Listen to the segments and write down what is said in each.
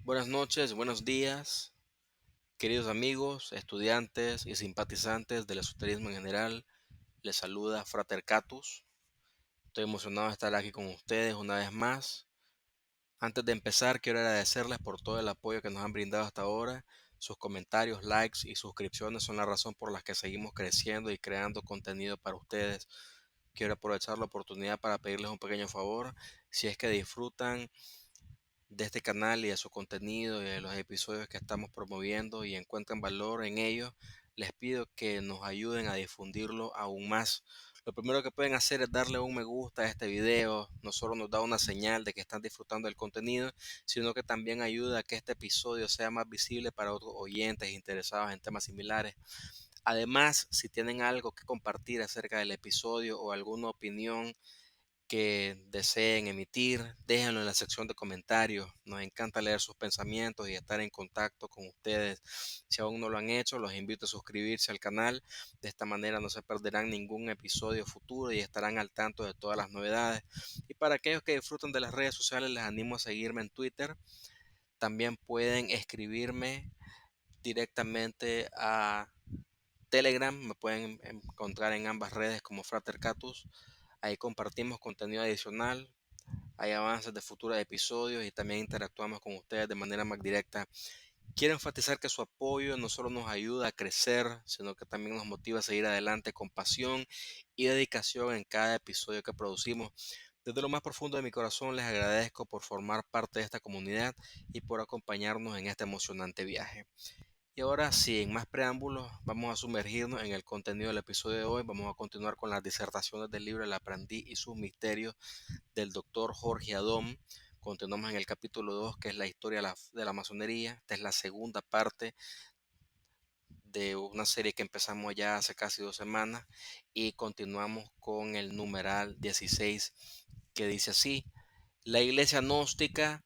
Buenas noches, buenos días, queridos amigos, estudiantes y simpatizantes del esoterismo en general. Les saluda Frater Catus. Estoy emocionado de estar aquí con ustedes una vez más. Antes de empezar, quiero agradecerles por todo el apoyo que nos han brindado hasta ahora. Sus comentarios, likes y suscripciones son la razón por la que seguimos creciendo y creando contenido para ustedes. Quiero aprovechar la oportunidad para pedirles un pequeño favor. Si es que disfrutan de este canal y de su contenido y de los episodios que estamos promoviendo y encuentran valor en ellos, les pido que nos ayuden a difundirlo aún más. Lo primero que pueden hacer es darle un me gusta a este video. No solo nos da una señal de que están disfrutando del contenido, sino que también ayuda a que este episodio sea más visible para otros oyentes interesados en temas similares. Además, si tienen algo que compartir acerca del episodio o alguna opinión que deseen emitir, déjenlo en la sección de comentarios. Nos encanta leer sus pensamientos y estar en contacto con ustedes. Si aún no lo han hecho, los invito a suscribirse al canal. De esta manera no se perderán ningún episodio futuro y estarán al tanto de todas las novedades. Y para aquellos que disfrutan de las redes sociales, les animo a seguirme en Twitter. También pueden escribirme directamente a Telegram. Me pueden encontrar en ambas redes como Frater Catus. Ahí compartimos contenido adicional, hay avances de futuros episodios y también interactuamos con ustedes de manera más directa. Quiero enfatizar que su apoyo no solo nos ayuda a crecer, sino que también nos motiva a seguir adelante con pasión y dedicación en cada episodio que producimos. Desde lo más profundo de mi corazón les agradezco por formar parte de esta comunidad y por acompañarnos en este emocionante viaje. Y ahora, sin más preámbulos, vamos a sumergirnos en el contenido del episodio de hoy. Vamos a continuar con las disertaciones del libro El aprendiz y sus misterios del doctor Jorge Adom. Continuamos en el capítulo 2, que es la historia de la masonería. Esta es la segunda parte de una serie que empezamos ya hace casi 2 semanas y continuamos con el numeral 16, que dice así: la iglesia gnóstica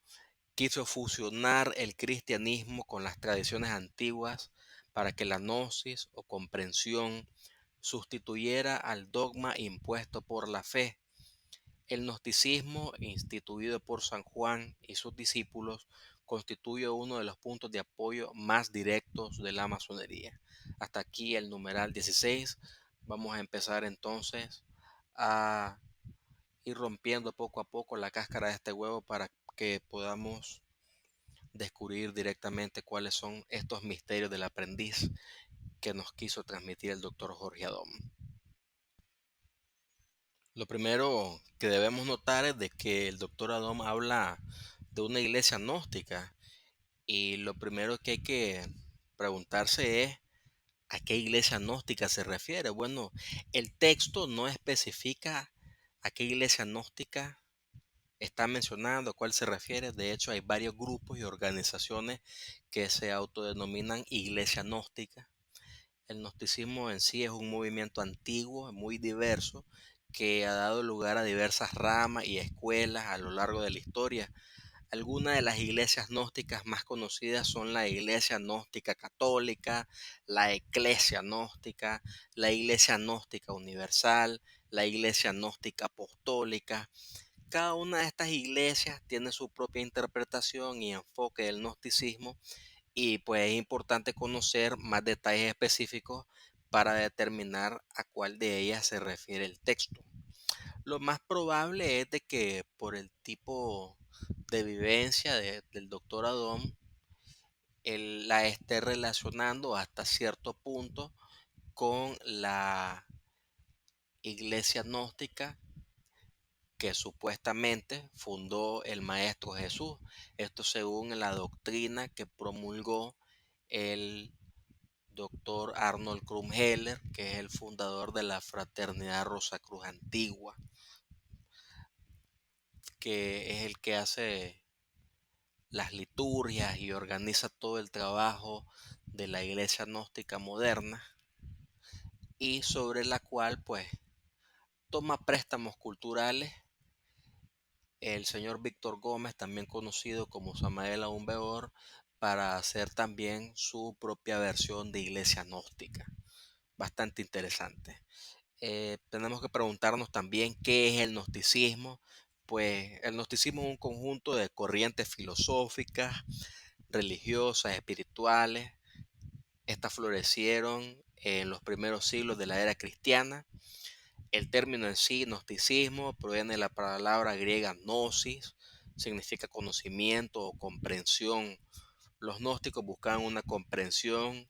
quiso fusionar el cristianismo con las tradiciones antiguas para que la gnosis o comprensión sustituyera al dogma impuesto por la fe. El gnosticismo, instituido por San Juan y sus discípulos, constituye uno de los puntos de apoyo más directos de la masonería. Hasta aquí el numeral 16. Vamos a empezar entonces a ir rompiendo poco a poco la cáscara de este huevo para que podamos descubrir directamente cuáles son estos misterios del aprendiz que nos quiso transmitir el doctor Jorge Adom. Lo primero que debemos notar es de que el doctor Adom habla de una iglesia gnóstica, y lo primero que hay que preguntarse es a qué iglesia gnóstica se refiere. Bueno, el texto no especifica a qué iglesia gnóstica está mencionando, a cuál se refiere. De hecho, hay varios grupos y organizaciones que se autodenominan iglesia gnóstica. El gnosticismo en sí es un movimiento antiguo, muy diverso, que ha dado lugar a diversas ramas y escuelas a lo largo de la historia. Algunas de las iglesias gnósticas más conocidas son la Iglesia Gnóstica Católica, la Eclesia Gnóstica, la Iglesia Gnóstica Universal, la Iglesia Gnóstica Apostólica. Cada una de estas iglesias tiene su propia interpretación y enfoque del gnosticismo, y pues es importante conocer más detalles específicos para determinar a cuál de ellas se refiere el texto. Lo más probable es de que por el tipo de vivencia del doctor Adom, él la esté relacionando hasta cierto punto con la iglesia gnóstica que supuestamente fundó el Maestro Jesús. Esto según la doctrina que promulgó el doctor Arnold Krumheller, que es el fundador de la Fraternidad Rosacruz Antigua, que es el que hace las liturgias y organiza todo el trabajo de la iglesia gnóstica moderna, y sobre la cual pues toma préstamos culturales el señor Víctor Gómez, también conocido como Samael Aún Beor, para hacer también su propia versión de iglesia gnóstica. Bastante interesante. Tenemos que preguntarnos también qué es el gnosticismo. Pues el gnosticismo es un conjunto de corrientes filosóficas religiosas, espirituales. Estas florecieron en los primeros siglos de la era cristiana. El término en sí, gnosticismo, proviene de la palabra griega gnosis, significa conocimiento o comprensión. Los gnósticos buscaban una comprensión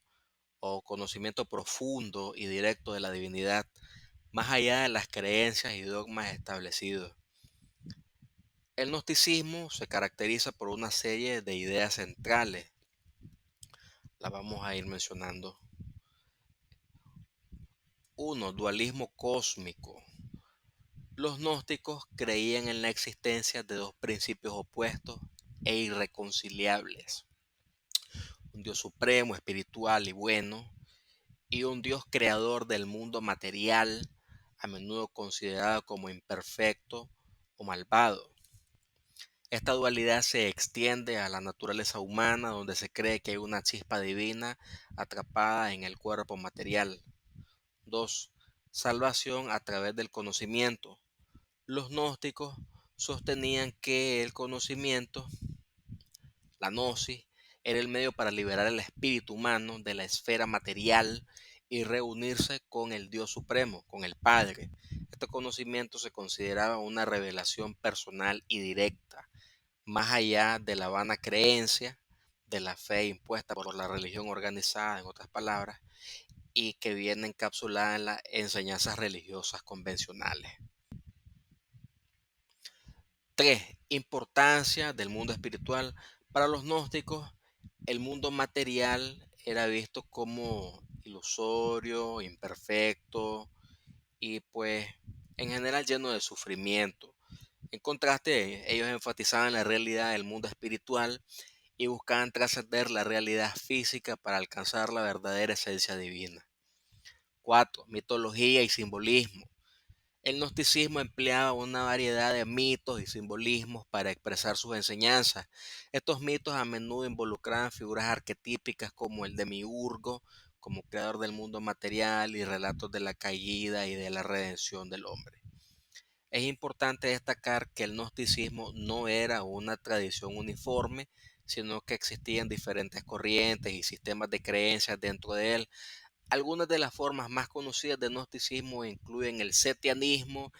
o conocimiento profundo y directo de la divinidad, más allá de las creencias y dogmas establecidos. El gnosticismo se caracteriza por una serie de ideas centrales. Las vamos a ir mencionando. 1. Dualismo cósmico. Los gnósticos creían en la existencia de dos principios opuestos e irreconciliables: un Dios supremo, espiritual y bueno, y un Dios creador del mundo material, a menudo considerado como imperfecto o malvado. Esta dualidad se extiende a la naturaleza humana, donde se cree que hay una chispa divina atrapada en el cuerpo material. 2. Salvación a través del conocimiento. Los gnósticos sostenían que el conocimiento, la gnosis, era el medio para liberar el espíritu humano de la esfera material y reunirse con el Dios Supremo, con el Padre. Este conocimiento se consideraba una revelación personal y directa, más allá de la vana creencia, de la fe impuesta por la religión organizada, en otras palabras, y que viene encapsulada en las enseñanzas religiosas convencionales. 3. Importancia del mundo espiritual. Para los gnósticos, el mundo material era visto como ilusorio, imperfecto y pues en general lleno de sufrimiento. En contraste, ellos enfatizaban la realidad del mundo espiritual y buscaban trascender la realidad física para alcanzar la verdadera esencia divina. 4. Mitología y simbolismo. El gnosticismo empleaba una variedad de mitos y simbolismos para expresar sus enseñanzas. Estos mitos a menudo involucraban figuras arquetípicas como el demiurgo, como creador del mundo material, y relatos de la caída y de la redención del hombre. Es importante destacar que el gnosticismo no era una tradición uniforme, sino que existían diferentes corrientes y sistemas de creencias dentro de él. Algunas de las formas más conocidas de gnosticismo incluyen el setianismo,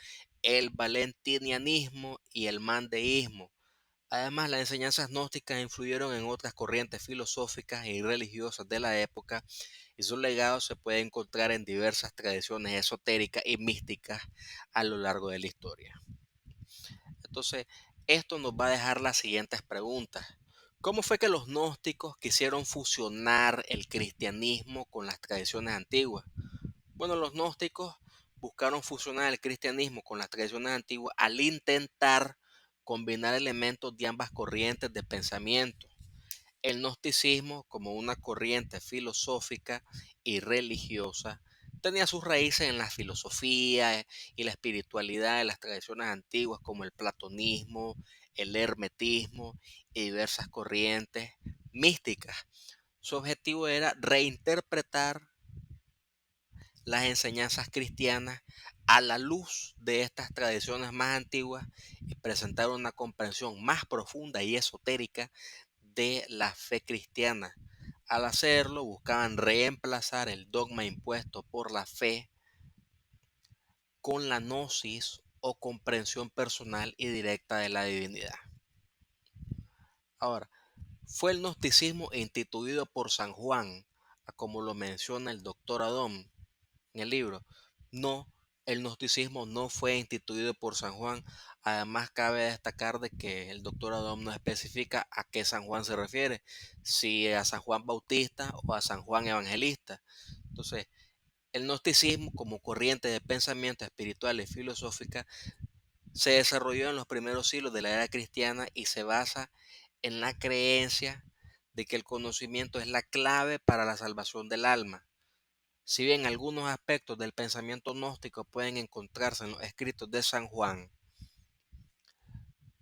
el valentinianismo y el mandeísmo. Además, las enseñanzas gnósticas influyeron en otras corrientes filosóficas y religiosas de la época, y su legado se puede encontrar en diversas tradiciones esotéricas y místicas a lo largo de la historia. Entonces, esto nos va a dejar las siguientes preguntas. ¿Cómo fue que los gnósticos quisieron fusionar el cristianismo con las tradiciones antiguas? Bueno, los gnósticos buscaron fusionar el cristianismo con las tradiciones antiguas al intentar combinar elementos de ambas corrientes de pensamiento. El gnosticismo, como una corriente filosófica y religiosa, tenía sus raíces en la filosofía y la espiritualidad de las tradiciones antiguas, como el platonismo, el hermetismo y diversas corrientes místicas. Su objetivo era reinterpretar las enseñanzas cristianas a la luz de estas tradiciones más antiguas y presentar una comprensión más profunda y esotérica de la fe cristiana. Al hacerlo, buscaban reemplazar el dogma impuesto por la fe con la gnosis o comprensión personal y directa de la divinidad. Ahora, fue el gnosticismo instituido por San Juan, como lo menciona el doctor Adón en el libro. No, el gnosticismo no fue instituido por San Juan. Además, cabe destacar de que el doctor Adón no especifica a qué San Juan se refiere, si a San Juan Bautista o a San Juan Evangelista. Entonces, el gnosticismo como corriente de pensamiento espiritual y filosófica se desarrolló en los primeros siglos de la era cristiana y se basa en la creencia de que el conocimiento es la clave para la salvación del alma. Si bien algunos aspectos del pensamiento gnóstico pueden encontrarse en los escritos de San Juan,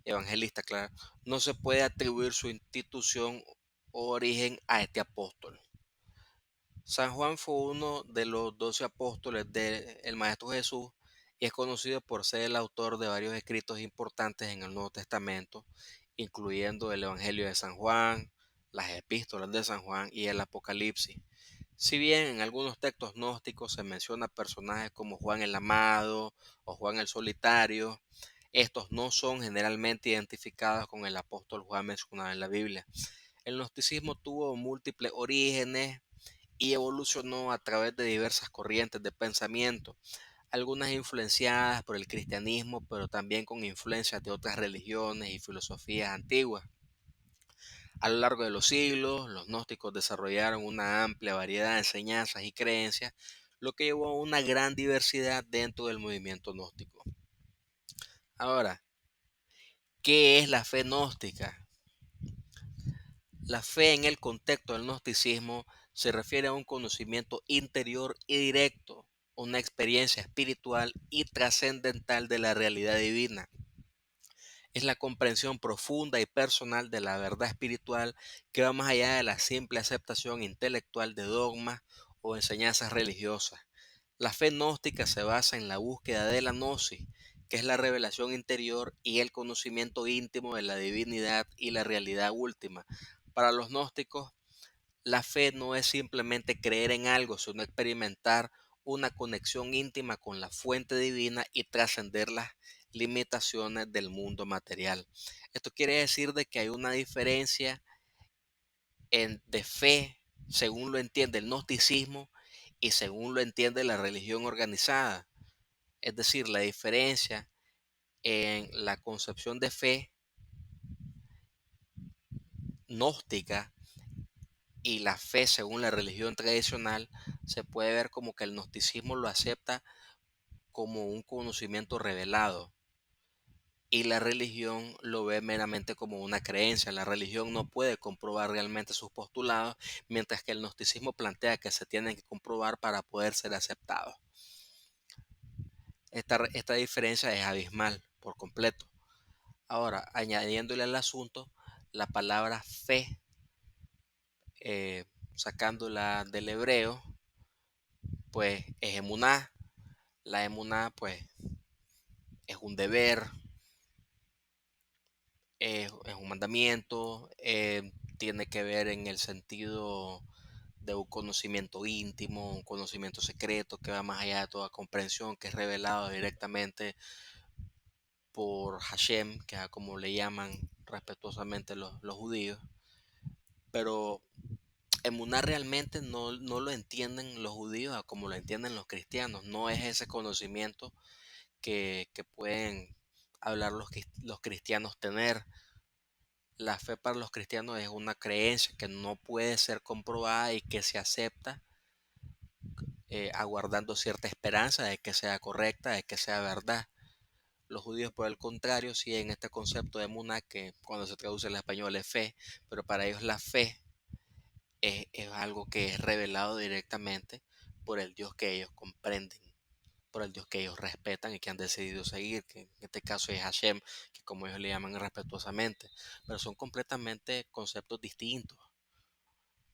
evangelista, claro, no se puede atribuir su institución o origen a este apóstol. San Juan fue uno de los 12 apóstoles del Maestro Jesús y es conocido por ser el autor de varios escritos importantes en el Nuevo Testamento, incluyendo el Evangelio de San Juan, las epístolas de San Juan y el Apocalipsis. Si bien en algunos textos gnósticos se menciona personajes como Juan el Amado o Juan el Solitario, estos no son generalmente identificados con el apóstol Juan mencionado en la Biblia. El gnosticismo tuvo múltiples orígenes y evolucionó a través de diversas corrientes de pensamiento, algunas influenciadas por el cristianismo, pero también con influencias de otras religiones y filosofías antiguas. A lo largo de los siglos, los gnósticos desarrollaron una amplia variedad de enseñanzas y creencias, lo que llevó a una gran diversidad dentro del movimiento gnóstico. Ahora, ¿qué es la fe gnóstica? La fe en el contexto del gnosticismo se refiere a un conocimiento interior y directo, una experiencia espiritual y trascendental de la realidad divina. Es la comprensión profunda y personal de la verdad espiritual que va más allá de la simple aceptación intelectual de dogmas o enseñanzas religiosas. La fe gnóstica se basa en la búsqueda de la gnosis, que es la revelación interior y el conocimiento íntimo de la divinidad y la realidad última. Para los gnósticos, la fe no es simplemente creer en algo, sino experimentar una conexión íntima con la fuente divina y trascender las limitaciones del mundo material. Esto quiere decir de que hay una diferencia de fe, según lo entiende el gnosticismo y según lo entiende la religión organizada. Es decir, la diferencia en la concepción de fe gnóstica y la fe según la religión tradicional se puede ver como que el gnosticismo lo acepta como un conocimiento revelado y la religión lo ve meramente como una creencia. La religión no puede comprobar realmente sus postulados, mientras que el gnosticismo plantea que se tienen que comprobar para poder ser aceptados. Esta diferencia es abismal por completo. Ahora, añadiéndole al asunto la palabra fe, eh, sacándola del hebreo, pues es emuná. La emuná, pues, es un deber, es un mandamiento, tiene que ver en el sentido de un conocimiento íntimo, un conocimiento secreto que va más allá de toda comprensión, que es revelado directamente por Hashem, que es como le llaman respetuosamente los judíos. Pero emuná realmente no lo entienden los judíos a como lo entienden los cristianos. No es ese conocimiento que pueden hablar los cristianos tener. La fe para los cristianos es una creencia que no puede ser comprobada y que se acepta aguardando cierta esperanza de que sea correcta, de que sea verdad. Los judíos, por el contrario, siguen este concepto de emuná, que cuando se traduce al español es fe, pero para ellos la fe es algo que es revelado directamente por el Dios que ellos comprenden, por el Dios que ellos respetan y que han decidido seguir, que en este caso es Hashem, que como ellos le llaman respetuosamente, pero son completamente conceptos distintos.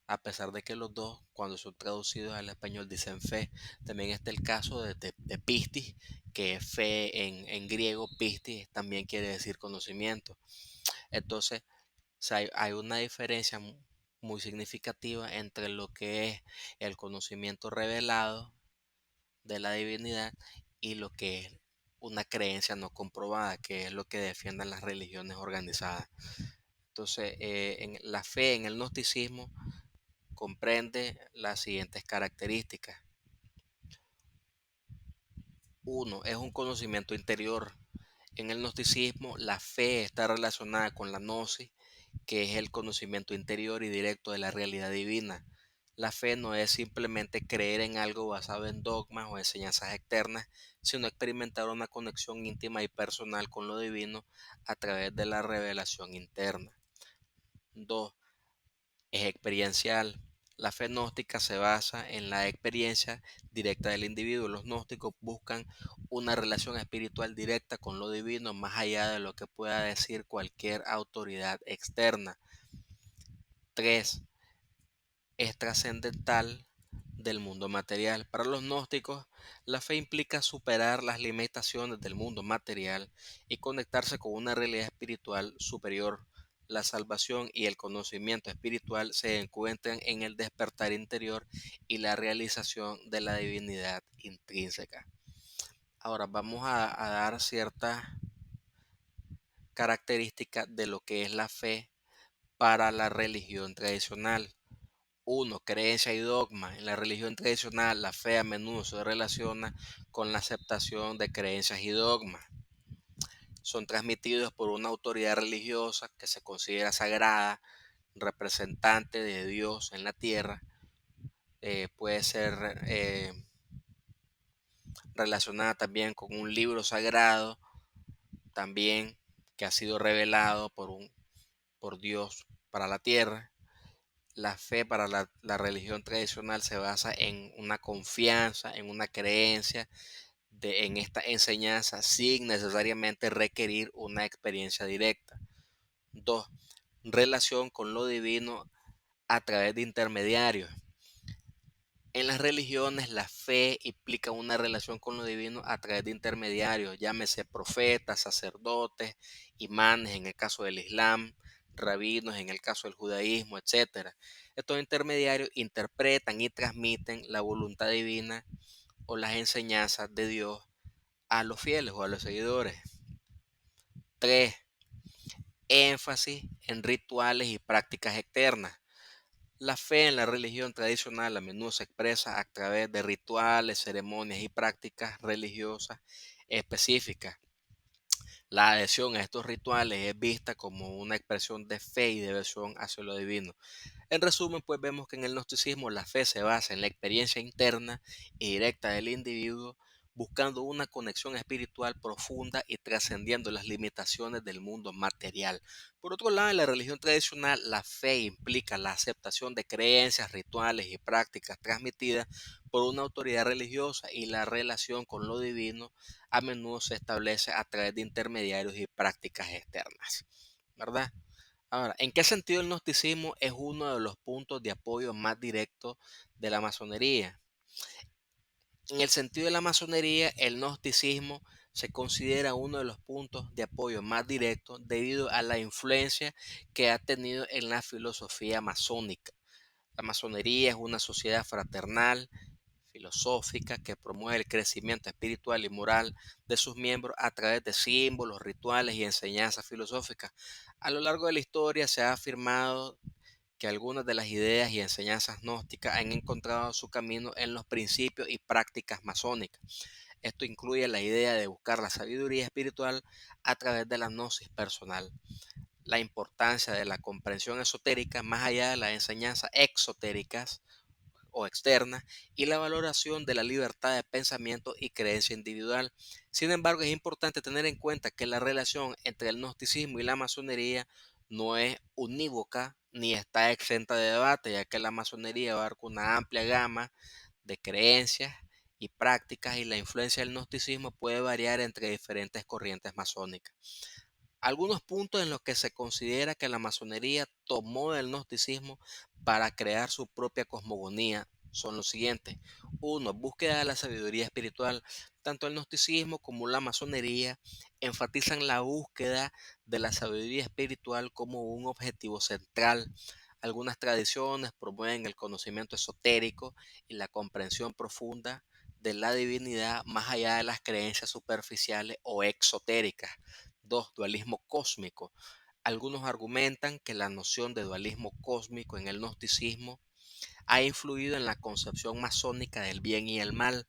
A pesar de que los dos, cuando son traducidos al español, dicen fe, también está el caso de pistis, que es fe en griego, pistis también quiere decir conocimiento. Entonces, o sea, hay una diferencia muy significativa entre lo que es el conocimiento revelado de la divinidad y lo que es una creencia no comprobada, que es lo que defienden las religiones organizadas. Entonces, la fe en el gnosticismo comprende las siguientes características. Uno, es un conocimiento interior. En el gnosticismo, la fe está relacionada con la gnosis, que es el conocimiento interior y directo de la realidad divina. La fe no es simplemente creer en algo basado en dogmas o enseñanzas externas, sino experimentar una conexión íntima y personal con lo divino a través de la revelación interna. 2. Es experiencial. La fe gnóstica se basa en la experiencia directa del individuo. Los gnósticos buscan una relación espiritual directa con lo divino más allá de lo que pueda decir cualquier autoridad externa. 3. Es trascendental del mundo material. Para los gnósticos, la fe implica superar las limitaciones del mundo material y conectarse con una realidad espiritual superior. la salvación y el conocimiento espiritual se encuentran en el despertar interior y la realización de la divinidad intrínseca. Ahora vamos a dar ciertas características de lo que es la fe para la religión tradicional. Uno, creencia y dogma. En la religión tradicional, la fe a menudo se relaciona con la aceptación de creencias y dogmas. Son transmitidos por una autoridad religiosa que se considera sagrada, representante de Dios en la tierra. Puede ser relacionada también con un libro sagrado, también que ha sido revelado por Dios para la tierra. La fe para la religión tradicional se basa en una confianza, en una creencia en esta enseñanza sin necesariamente requerir una experiencia directa. 2. Relación con lo divino a través de intermediarios. En las religiones, la fe implica una relación con lo divino a través de intermediarios, llámese profetas, sacerdotes, imanes en el caso del Islam, rabinos en el caso del judaísmo, etc. Estos intermediarios interpretan y transmiten la voluntad divina o las enseñanzas de Dios a los fieles o a los seguidores. 3. Énfasis en rituales y prácticas externas. La fe en la religión tradicional a menudo se expresa a través de rituales, ceremonias y prácticas religiosas específicas. La adhesión a estos rituales es vista como una expresión de fe y devoción hacia lo divino. En resumen, pues vemos que en el gnosticismo la fe se basa en la experiencia interna y directa del individuo, buscando una conexión espiritual profunda y trascendiendo las limitaciones del mundo material. Por otro lado, en la religión tradicional, la fe implica la aceptación de creencias, rituales y prácticas transmitidas por una autoridad religiosa, y la relación con lo divino a menudo se establece a través de intermediarios y prácticas externas, ¿verdad? Ahora, ¿en qué sentido el gnosticismo es uno de los puntos de apoyo más directos de la masonería? En el sentido de la masonería, el gnosticismo se considera uno de los puntos de apoyo más directos debido a la influencia que ha tenido en la filosofía masónica. La masonería es una sociedad fraternal, filosófica, que promueve el crecimiento espiritual y moral de sus miembros a través de símbolos, rituales y enseñanzas filosóficas. A lo largo de la historia se ha afirmado que algunas de las ideas y enseñanzas gnósticas han encontrado su camino en los principios y prácticas masónicas. Esto incluye la idea de buscar la sabiduría espiritual a través de la gnosis personal, la importancia de la comprensión esotérica más allá de las enseñanzas exotéricas o externa, y la valoración de la libertad de pensamiento y creencia individual. Sin embargo, es importante tener en cuenta que la relación entre el gnosticismo y la masonería no es unívoca ni está exenta de debate, ya que la masonería abarca una amplia gama de creencias y prácticas, y la influencia del gnosticismo puede variar entre diferentes corrientes masónicas. Algunos puntos en los que se considera que la masonería tomó del gnosticismo para crear su propia cosmogonía son los siguientes. Uno, búsqueda de la sabiduría espiritual. Tanto el gnosticismo como la masonería enfatizan la búsqueda de la sabiduría espiritual como un objetivo central. Algunas tradiciones promueven el conocimiento esotérico y la comprensión profunda de la divinidad más allá de las creencias superficiales o exotéricas. 2. Dualismo cósmico. Algunos argumentan que la noción de dualismo cósmico en el gnosticismo ha influido en la concepción masónica del bien y el mal.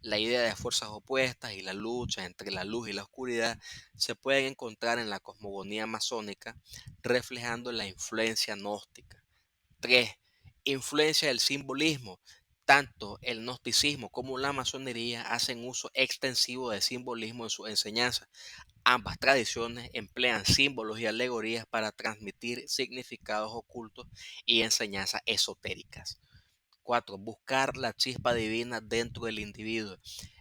La idea de fuerzas opuestas y la lucha entre la luz y la oscuridad se pueden encontrar en la cosmogonía masónica, reflejando la influencia gnóstica. 3. Influencia del simbolismo. Tanto el gnosticismo como la masonería hacen uso extensivo de simbolismo en su enseñanza. Ambas tradiciones emplean símbolos y alegorías para transmitir significados ocultos y enseñanzas esotéricas. 4. Buscar la chispa divina dentro del individuo.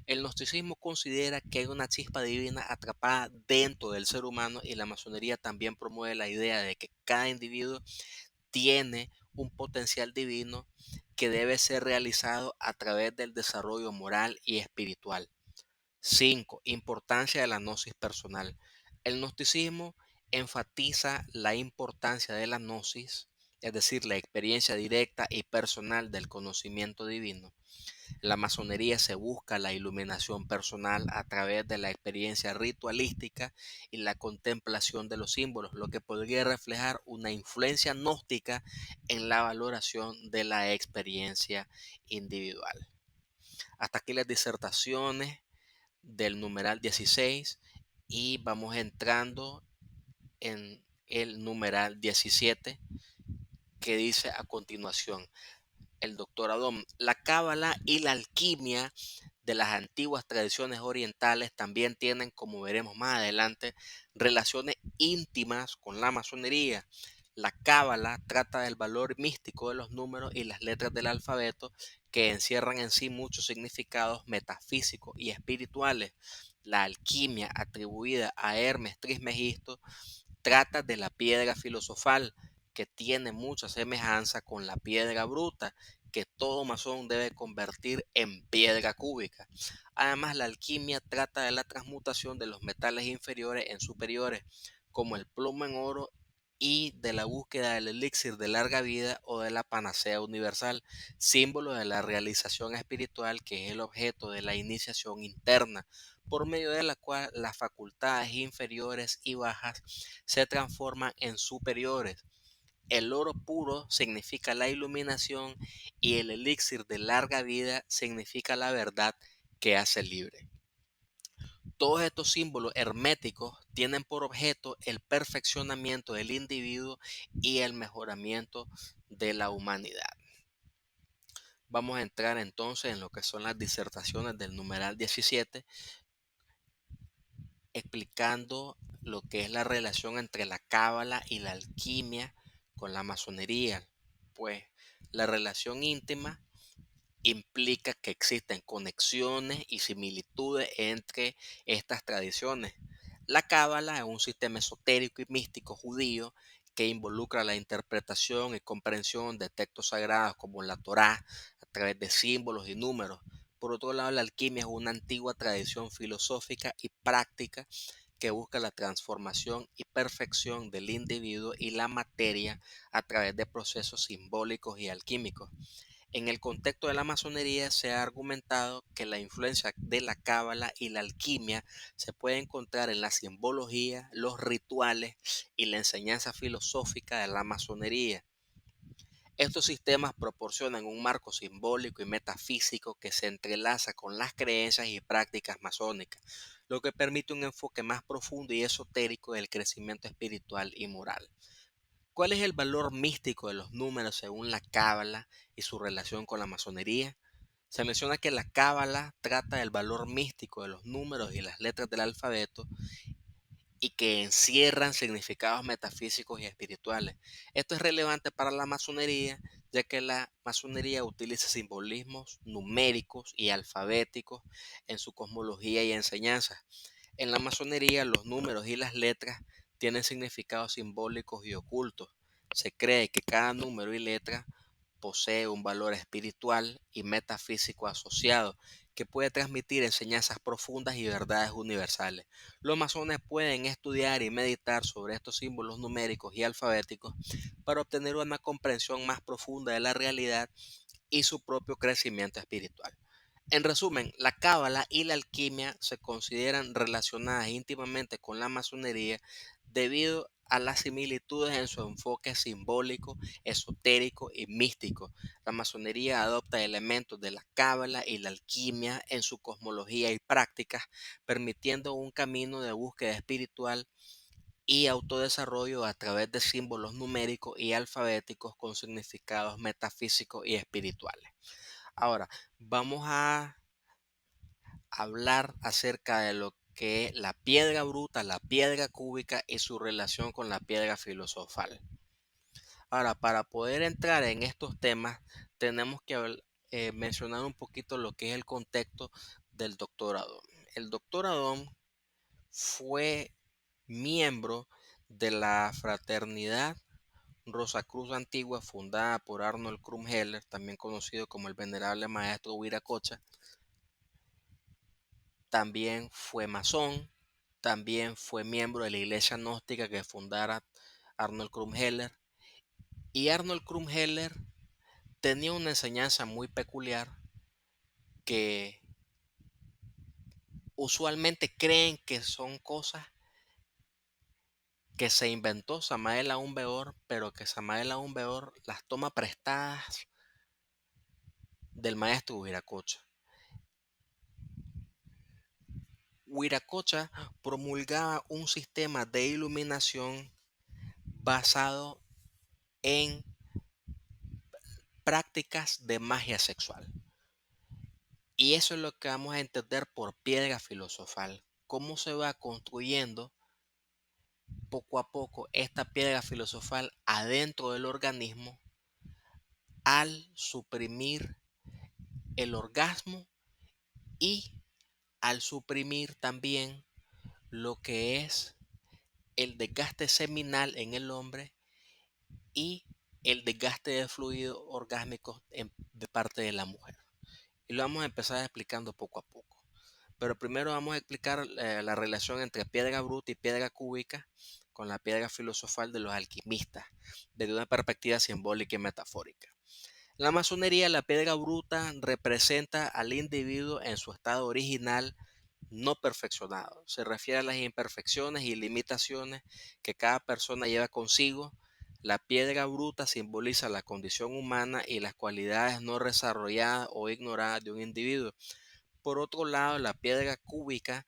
El gnosticismo considera que hay una chispa divina atrapada dentro del ser humano, y la masonería también promueve la idea de que cada individuo tiene un potencial divino que debe ser realizado a través del desarrollo moral y espiritual. 5. Importancia de la gnosis personal. El gnosticismo enfatiza la importancia de la gnosis, es decir, la experiencia directa y personal del conocimiento divino. En la masonería se busca la iluminación personal a través de la experiencia ritualística y la contemplación de los símbolos, lo que podría reflejar una influencia gnóstica en la valoración de la experiencia individual. Hasta aquí las disertaciones del numeral 16 y vamos entrando en el numeral 17 que dice a continuación el doctor Adón: la cábala y la alquimia de las antiguas tradiciones orientales también tienen, como veremos más adelante, relaciones íntimas con la masonería. La cábala trata del valor místico de los números y las letras del alfabeto, que encierran en sí muchos significados metafísicos y espirituales. La alquimia, atribuida a Hermes Trismegisto, trata de la piedra filosofal, que tiene mucha semejanza con la piedra bruta, que todo masón debe convertir en piedra cúbica. Además, la alquimia trata de la transmutación de los metales inferiores en superiores, como el plomo en oro, y de la búsqueda del elixir de larga vida o de la panacea universal, símbolo de la realización espiritual, que es el objeto de la iniciación interna, por medio de la cual las facultades inferiores y bajas se transforman en superiores. El oro puro significa la iluminación y el elixir de larga vida significa la verdad que hace libre. Todos estos símbolos herméticos tienen por objeto el perfeccionamiento del individuo y el mejoramiento de la humanidad. Vamos a entrar entonces en lo que son las disertaciones del numeral 17, explicando lo que es la relación entre la cábala y la alquimia con la masonería. Pues la relación íntima implica que existen conexiones y similitudes entre estas tradiciones. La cábala es un sistema esotérico y místico judío que involucra la interpretación y comprensión de textos sagrados como la Torá a través de símbolos y números. Por otro lado, la alquimia es una antigua tradición filosófica y práctica que busca la transformación y perfección del individuo y la materia a través de procesos simbólicos y alquímicos. En el contexto de la masonería se ha argumentado que la influencia de la cábala y la alquimia se puede encontrar en la simbología, los rituales y la enseñanza filosófica de la masonería. Estos sistemas proporcionan un marco simbólico y metafísico que se entrelaza con las creencias y prácticas masónicas, lo que permite un enfoque más profundo y esotérico del crecimiento espiritual y moral. ¿Cuál es el valor místico de los números según la cábala y su relación con la masonería? Se menciona que la cábala trata del valor místico de los números y las letras del alfabeto y que encierran significados metafísicos y espirituales. Esto es relevante para la masonería, ya que la masonería utiliza simbolismos numéricos y alfabéticos en su cosmología y enseñanza. En la masonería, los números y las letras tienen significados simbólicos y ocultos. Se cree que cada número y letra posee un valor espiritual y metafísico asociado, que puede transmitir enseñanzas profundas y verdades universales. Los masones pueden estudiar y meditar sobre estos símbolos numéricos y alfabéticos para obtener una comprensión más profunda de la realidad y su propio crecimiento espiritual. En resumen, la cábala y la alquimia se consideran relacionadas íntimamente con la masonería debido a las similitudes en su enfoque simbólico, esotérico y místico. La masonería adopta elementos de la cábala y la alquimia en su cosmología y prácticas, permitiendo un camino de búsqueda espiritual y autodesarrollo a través de símbolos numéricos y alfabéticos con significados metafísicos y espirituales. Ahora, vamos a hablar acerca de lo que es la piedra bruta, la piedra cúbica y su relación con la piedra filosofal. Ahora, para poder entrar en estos temas, tenemos que mencionar un poquito lo que es el contexto del doctor Adón. El doctor Adón fue miembro de la fraternidad Rosacruz Antigua, fundada por Arnold Krumheller, también conocido como el venerable maestro Viracocha. También fue masón, también fue miembro de la iglesia gnóstica que fundara Arnold Krumheller. Y Arnold Krumheller tenía una enseñanza muy peculiar que usualmente creen que son cosas que se inventó Samael Aun Weor, pero que Samael Aun Weor las toma prestadas del maestro Wiracocha. Wiracocha promulgaba un sistema de iluminación basado en prácticas de magia sexual. Y eso es lo que vamos a entender por piedra filosofal. Cómo se va construyendo poco a poco esta piedra filosofal adentro del organismo al suprimir el orgasmo y al suprimir también lo que es el desgaste seminal en el hombre y el desgaste de fluido orgásmico de parte de la mujer. Y lo vamos a empezar explicando poco a poco. Pero primero vamos a explicar la relación entre piedra bruta y piedra cúbica con la piedra filosofal de los alquimistas, desde una perspectiva simbólica y metafórica. En la masonería, la piedra bruta representa al individuo en su estado original no perfeccionado. Se refiere a las imperfecciones y limitaciones que cada persona lleva consigo. La piedra bruta simboliza la condición humana y las cualidades no desarrolladas o ignoradas de un individuo. Por otro lado, la piedra cúbica,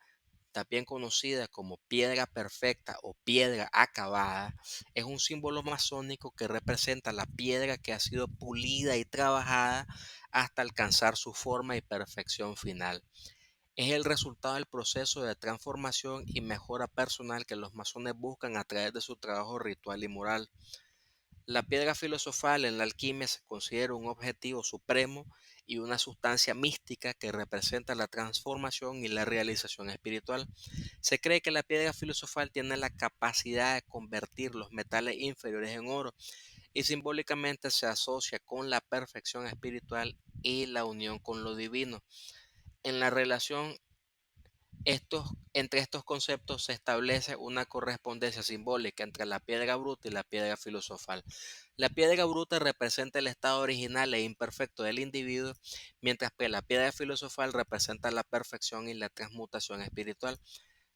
también conocida como piedra perfecta o piedra acabada, es un símbolo masónico que representa la piedra que ha sido pulida y trabajada hasta alcanzar su forma y perfección final. Es el resultado del proceso de transformación y mejora personal que los masones buscan a través de su trabajo ritual y moral. La piedra filosofal en la alquimia se considera un objetivo supremo y una sustancia mística que representa la transformación y la realización espiritual. Se cree que la piedra filosofal tiene la capacidad de convertir los metales inferiores en oro y simbólicamente se asocia con la perfección espiritual y la unión con lo divino. En la relación entre estos conceptos se establece una correspondencia simbólica entre la piedra bruta y la piedra filosofal. La piedra bruta representa el estado original e imperfecto del individuo, mientras que la piedra filosofal representa la perfección y la transmutación espiritual.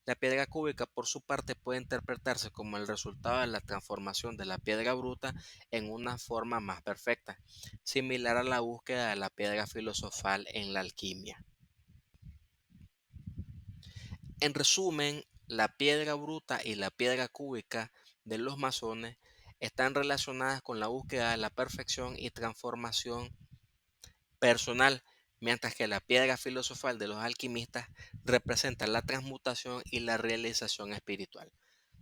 La piedra cúbica, por su parte, puede interpretarse como el resultado de la transformación de la piedra bruta en una forma más perfecta, similar a la búsqueda de la piedra filosofal en la alquimia. En resumen, la piedra bruta y la piedra cúbica de los masones están relacionadas con la búsqueda de la perfección y transformación personal, mientras que la piedra filosofal de los alquimistas representa la transmutación y la realización espiritual.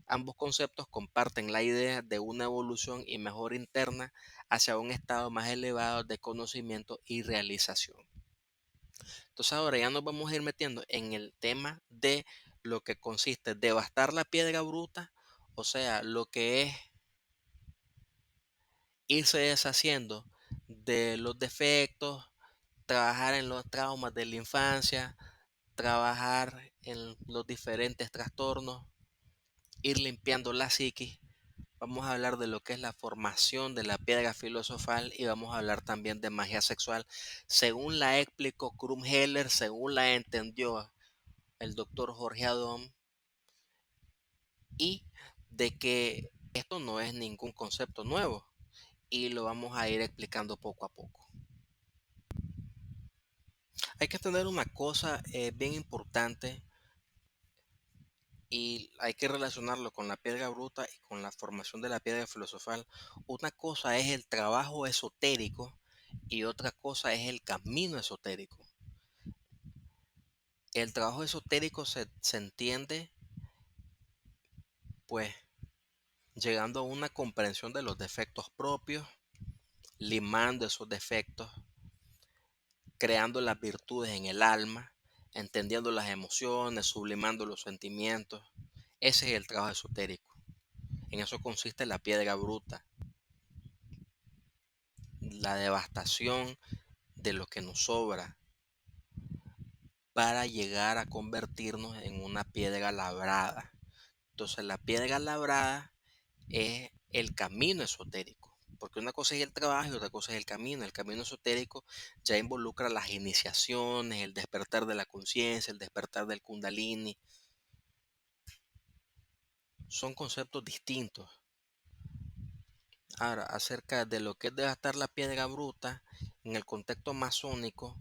Ambos conceptos comparten la idea de una evolución y mejora interna hacia un estado más elevado de conocimiento y realización. Entonces ahora ya nos vamos a ir metiendo en el tema de lo que consiste en devastar la piedra bruta, o sea, lo que es irse deshaciendo de los defectos, trabajar en los traumas de la infancia, trabajar en los diferentes trastornos, ir limpiando la psiquis. Vamos a hablar de lo que es la formación de la piedra filosofal y vamos a hablar también de magia sexual, según la explicó Krumheller, según la entendió el doctor Jorge Adón, y de que esto no es ningún concepto nuevo y lo vamos a ir explicando poco a poco. Hay que tener una cosa bien importante y hay que relacionarlo con la piedra bruta y con la formación de la piedra filosofal. Una cosa es el trabajo esotérico y otra cosa es el camino esotérico. El trabajo esotérico se entiende pues llegando a una comprensión de los defectos propios, limando esos defectos, creando las virtudes en el alma, entendiendo las emociones, sublimando los sentimientos. Ese es el trabajo esotérico. En eso consiste la piedra bruta, la devastación de lo que nos sobra para llegar a convertirnos en una piedra labrada. Entonces la piedra labrada es el camino esotérico, porque una cosa es el trabajo y otra cosa es el camino. El camino esotérico ya involucra las iniciaciones, el despertar de la conciencia, el despertar del kundalini. Son conceptos distintos. Ahora, acerca de lo que es desgastar la piedra bruta, en el contexto masónico,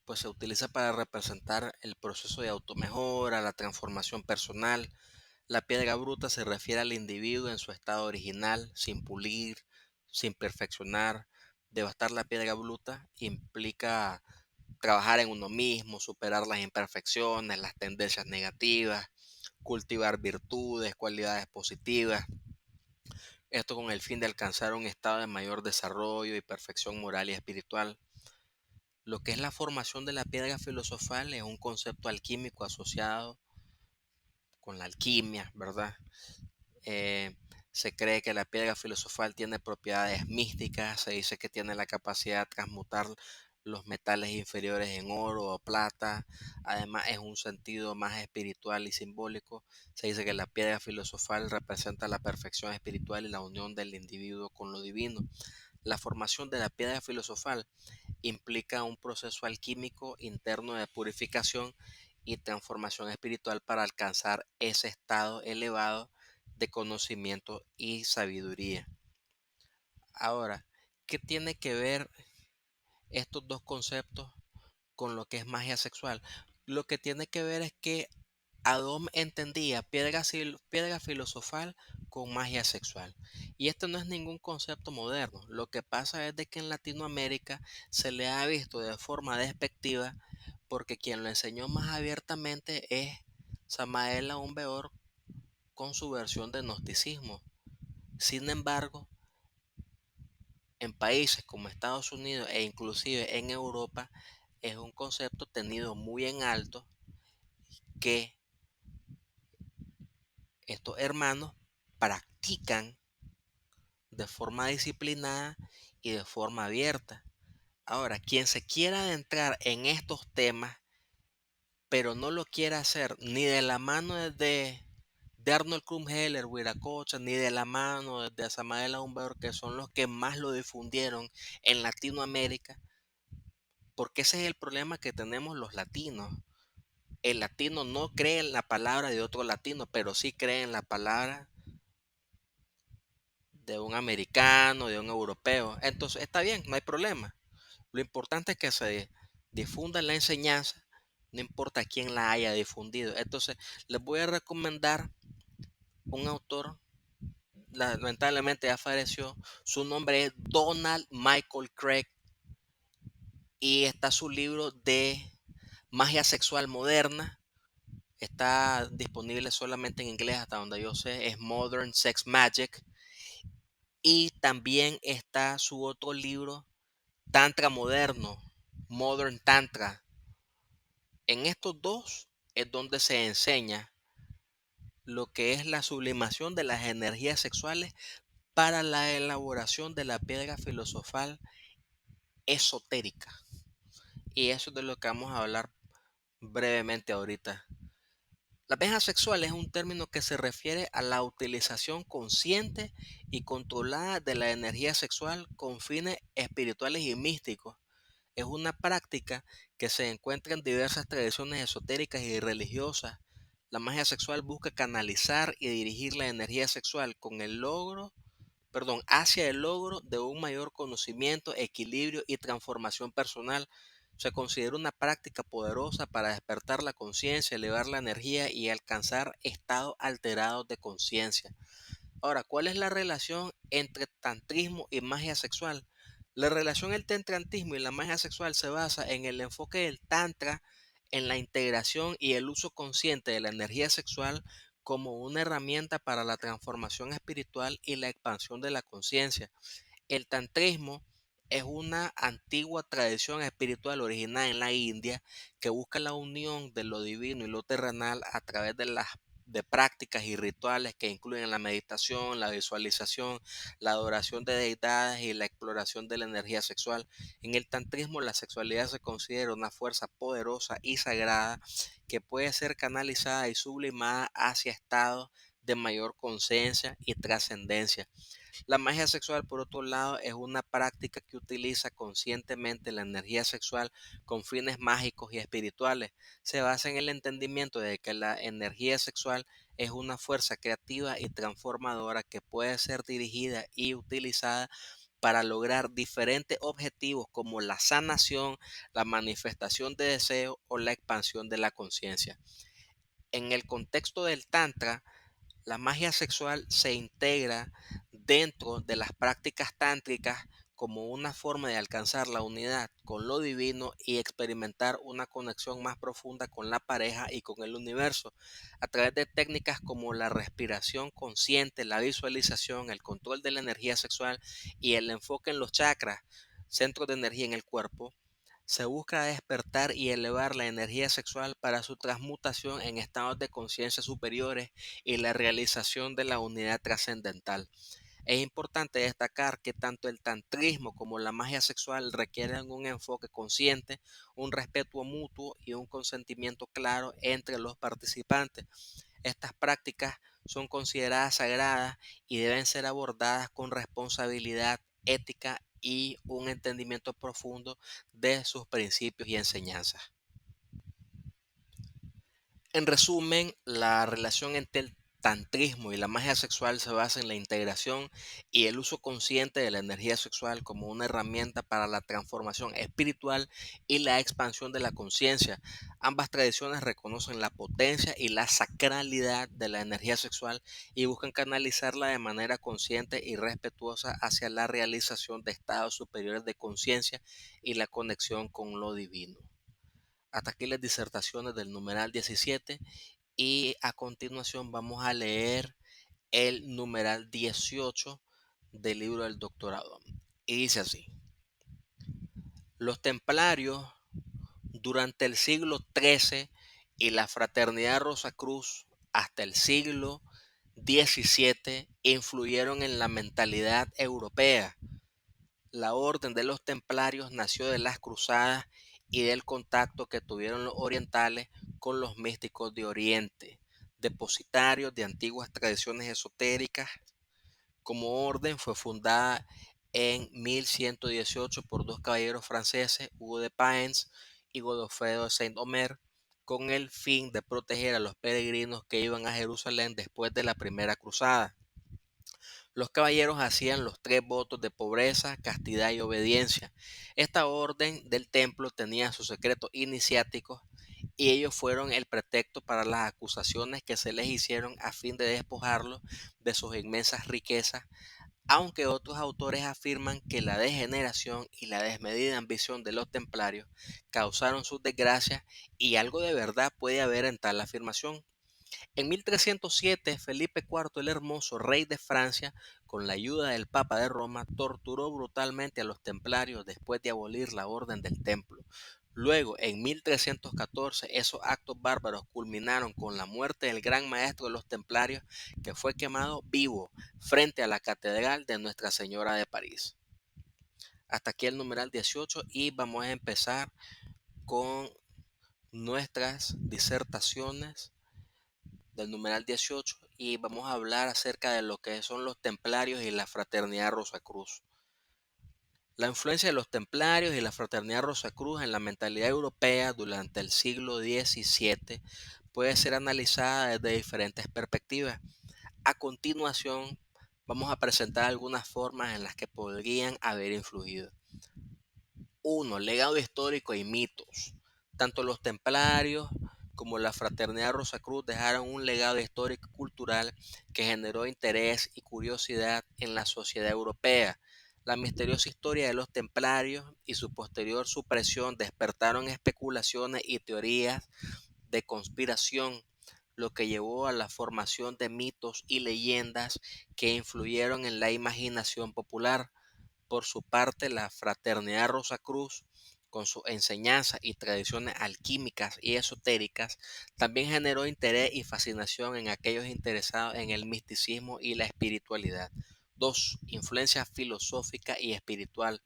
pues se utiliza para representar el proceso de automejora, la transformación personal. La piedra bruta se refiere al individuo en su estado original, sin pulir, sin perfeccionar. Devastar la piedra bruta implica trabajar en uno mismo, superar las imperfecciones, las tendencias negativas, cultivar virtudes, cualidades positivas. Esto con el fin de alcanzar un estado de mayor desarrollo y perfección moral y espiritual. Lo que es la formación de la piedra filosofal es un concepto alquímico asociado con la alquimia, ¿verdad? Eh, Se cree que la piedra filosofal tiene propiedades místicas, se dice que tiene la capacidad de transmutar los metales inferiores en oro o plata. Además es un sentido más espiritual y simbólico. Se dice que la piedra filosofal representa la perfección espiritual y la unión del individuo con lo divino. La formación de la piedra filosofal implica un proceso alquímico interno de purificación y transformación espiritual para alcanzar ese estado elevado de conocimiento y sabiduría. Ahora, ¿qué tiene que ver estos dos conceptos con lo que es magia sexual? Lo que tiene que ver es que Adón entendía piedra filosofal con magia sexual. Y esto no es ningún concepto moderno. Lo que pasa es de que en Latinoamérica se le ha visto de forma despectiva porque quien lo enseñó más abiertamente es Samael Aún Weor con su versión de gnosticismo. Sin embargo, en países como Estados Unidos e inclusive en Europa es un concepto tenido muy en alto que estos hermanos practican de forma disciplinada y de forma abierta. Ahora, quien se quiera adentrar en estos temas, pero no lo quiera hacer ni de la mano de Arnold Krumheller, Wiracocha, ni de la mano de Samael Aún Weor, que son los que más lo difundieron en Latinoamérica, porque ese es el problema que tenemos los latinos. El latino no cree en la palabra de otro latino, pero sí cree en la palabra de un americano, de un europeo. Entonces está bien, no hay problema. Lo importante es que se difunda la enseñanza, no importa quién la haya difundido. Entonces les voy a recomendar un autor, lamentablemente ya falleció, su nombre es Donald Michael Craig y está su libro de magia sexual moderna. Está disponible solamente en inglés hasta donde yo sé, es Modern Sex Magic. Y también está su otro libro, Tantra Moderno, Modern Tantra. En estos dos es donde se enseña lo que es la sublimación de las energías sexuales para la elaboración de la piedra filosofal esotérica. Y eso es de lo que vamos a hablar brevemente ahorita. La magia sexual es un término que se refiere a la utilización consciente y controlada de la energía sexual con fines espirituales y místicos. Es una práctica que se encuentra en diversas tradiciones esotéricas y religiosas. La magia sexual busca canalizar y dirigir la energía sexual hacia el logro de un mayor conocimiento, equilibrio y transformación personal. Se considera una práctica poderosa para despertar la conciencia, elevar la energía y alcanzar estados alterados de conciencia. Ahora, ¿cuál es la relación entre tantrismo y magia sexual? La relación entre el tantrismo y la magia sexual se basa en el enfoque del tantra, en la integración y el uso consciente de la energía sexual como una herramienta para la transformación espiritual y la expansión de la conciencia. El tantrismo es una antigua tradición espiritual originada en la India que busca la unión de lo divino y lo terrenal a través de las de prácticas y rituales que incluyen la meditación, la visualización, la adoración de deidades y la exploración de la energía sexual. En el tantrismo, la sexualidad se considera una fuerza poderosa y sagrada que puede ser canalizada y sublimada hacia estados de mayor conciencia y trascendencia. La magia sexual, por otro lado, es una práctica que utiliza conscientemente la energía sexual con fines mágicos y espirituales. Se basa en el entendimiento de que la energía sexual es una fuerza creativa y transformadora que puede ser dirigida y utilizada para lograr diferentes objetivos como la sanación, la manifestación de deseo o la expansión de la conciencia. En el contexto del Tantra, la magia sexual se integra dentro de las prácticas tántricas como una forma de alcanzar la unidad con lo divino y experimentar una conexión más profunda con la pareja y con el universo, a través de técnicas como la respiración consciente, la visualización, el control de la energía sexual y el enfoque en los chakras, centros de energía en el cuerpo. Se busca despertar y elevar la energía sexual para su transmutación en estados de conciencia superiores y la realización de la unidad trascendental. Es importante destacar que tanto el tantrismo como la magia sexual requieren un enfoque consciente, un respeto mutuo y un consentimiento claro entre los participantes. Estas prácticas son consideradas sagradas y deben ser abordadas con responsabilidad, ética y un entendimiento profundo de sus principios y enseñanzas. En resumen, la relación entre el tantrismo y la magia sexual se basa en la integración y el uso consciente de la energía sexual como una herramienta para la transformación espiritual y la expansión de la conciencia. Ambas tradiciones reconocen la potencia y la sacralidad de la energía sexual y buscan canalizarla de manera consciente y respetuosa hacia la realización de estados superiores de conciencia y la conexión con lo divino. Hasta aquí las disertaciones del numeral 17 y a continuación vamos a leer el numeral 18 del libro del doctorado. Y dice así: los templarios durante el siglo XIII y la fraternidad Rosacruz hasta el siglo XVII influyeron en la mentalidad europea. La orden de los templarios nació de las cruzadas y del contacto que tuvieron los orientales con los místicos de Oriente, depositarios de antiguas tradiciones esotéricas. Como orden fue fundada en 1118 por dos caballeros franceses, Hugo de Paens y Godofredo de Saint-Omer, con el fin de proteger a los peregrinos que iban a Jerusalén después de la primera cruzada. Los caballeros hacían los tres votos de pobreza, castidad y obediencia. Esta orden del templo tenía sus secretos iniciáticos y ellos fueron el pretexto para las acusaciones que se les hicieron a fin de despojarlos de sus inmensas riquezas, aunque otros autores afirman que la degeneración y la desmedida ambición de los templarios causaron sus desgracias, y algo de verdad puede haber en tal afirmación. En 1307, Felipe IV el Hermoso, rey de Francia, con la ayuda del Papa de Roma, torturó brutalmente a los templarios después de abolir la Orden del Templo. Luego, en 1314, esos actos bárbaros culminaron con la muerte del gran maestro de los templarios, que fue quemado vivo frente a la Catedral de Nuestra Señora de París. Hasta aquí el numeral 18 y vamos a empezar con nuestras disertaciones del numeral 18 y vamos a hablar acerca de lo que son los templarios y la fraternidad Rosacruz. La influencia de los templarios y la fraternidad Rosacruz en la mentalidad europea durante el siglo XVII puede ser analizada desde diferentes perspectivas. A continuación, vamos a presentar algunas formas en las que podrían haber influido. 1. Legado histórico y mitos. Tanto los templarios como la fraternidad Rosacruz dejaron un legado histórico y cultural que generó interés y curiosidad en la sociedad europea. La misteriosa historia de los templarios y su posterior supresión despertaron especulaciones y teorías de conspiración, lo que llevó a la formación de mitos y leyendas que influyeron en la imaginación popular. Por su parte, la fraternidad Rosacruz con su enseñanza y tradiciones alquímicas y esotéricas, también generó interés y fascinación en aquellos interesados en el misticismo y la espiritualidad. 2. Influencia filosófica y espiritual.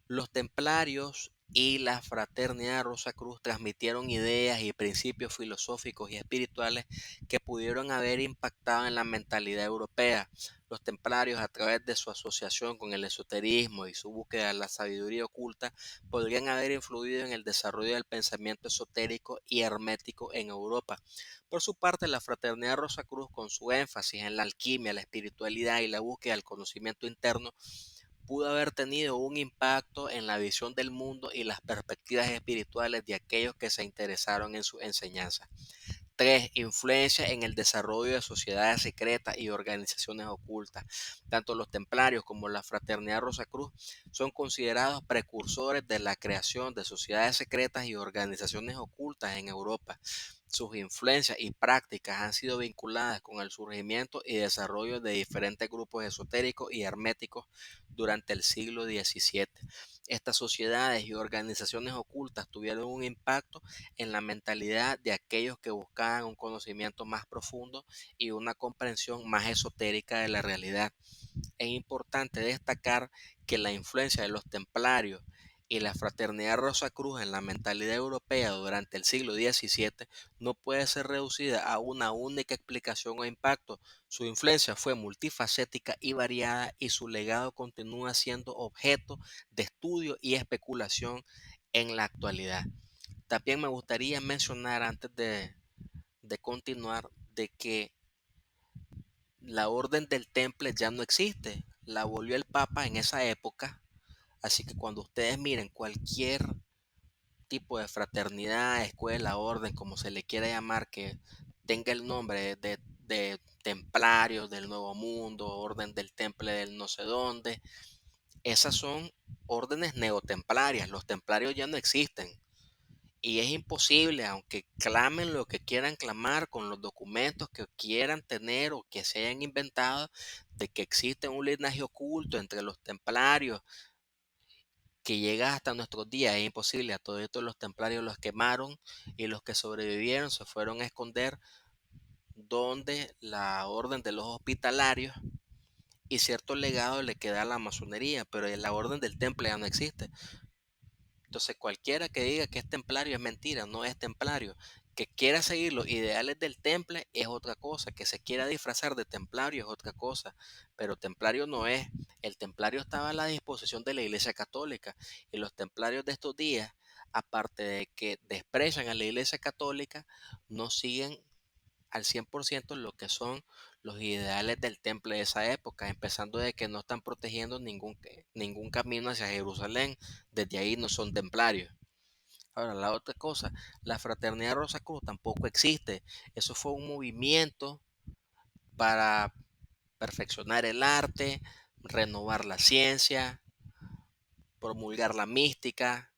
Los templarios y la fraternidad Rosacruz transmitieron ideas y principios filosóficos y espirituales que pudieron haber impactado en la mentalidad europea. Los templarios, a través de su asociación con el esoterismo y su búsqueda de la sabiduría oculta, podrían haber influido en el desarrollo del pensamiento esotérico y hermético en Europa. Por su parte, la fraternidad Rosacruz, con su énfasis en la alquimia, la espiritualidad y la búsqueda del conocimiento interno, pudo haber tenido un impacto en la visión del mundo y las perspectivas espirituales de aquellos que se interesaron en su enseñanza. 3. Influencia en el desarrollo de sociedades secretas y organizaciones ocultas. Tanto los templarios como la Fraternidad Rosacruz son considerados precursores de la creación de sociedades secretas y organizaciones ocultas en Europa. Sus influencias y prácticas han sido vinculadas con el surgimiento y desarrollo de diferentes grupos esotéricos y herméticos durante el siglo XVII. Estas sociedades y organizaciones ocultas tuvieron un impacto en la mentalidad de aquellos que buscaban un conocimiento más profundo y una comprensión más esotérica de la realidad. Es importante destacar que la influencia de los templarios y la fraternidad Rosacruz en la mentalidad europea durante el siglo XVII no puede ser reducida a una única explicación o impacto. Su influencia fue multifacética y variada, y su legado continúa siendo objeto de estudio y especulación en la actualidad. También me gustaría mencionar, antes de continuar, de que la orden del temple ya no existe, la abolió el Papa en esa época. Así que cuando ustedes miren cualquier tipo de fraternidad, escuela, orden, como se le quiera llamar, que tenga el nombre de templarios del Nuevo Mundo, orden del temple del no sé dónde, esas son órdenes neotemplarias. Los templarios ya no existen. Y es imposible, aunque clamen lo que quieran clamar con los documentos que quieran tener o que se hayan inventado, de que existe un linaje oculto entre los templarios que llega hasta nuestros días. Es imposible. A todos estos los templarios los quemaron, y los que sobrevivieron se fueron a esconder donde la orden de los hospitalarios, y cierto legado le queda a la masonería, pero la orden del temple ya no existe. Entonces, cualquiera que diga que es templario es mentira, no es templario. Que quiera seguir los ideales del temple es otra cosa, que se quiera disfrazar de templario es otra cosa, pero templario no es. El templario estaba a la disposición de la Iglesia Católica, y los templarios de estos días, aparte de que desprecian a la Iglesia Católica, no siguen al 100% lo que son los ideales del temple de esa época, empezando de que no están protegiendo ningún camino hacia Jerusalén. Desde ahí no son templarios. Ahora, la otra cosa, la fraternidad Rosacruz tampoco existe. Eso fue un movimiento para perfeccionar el arte, renovar la ciencia, promulgar la mística,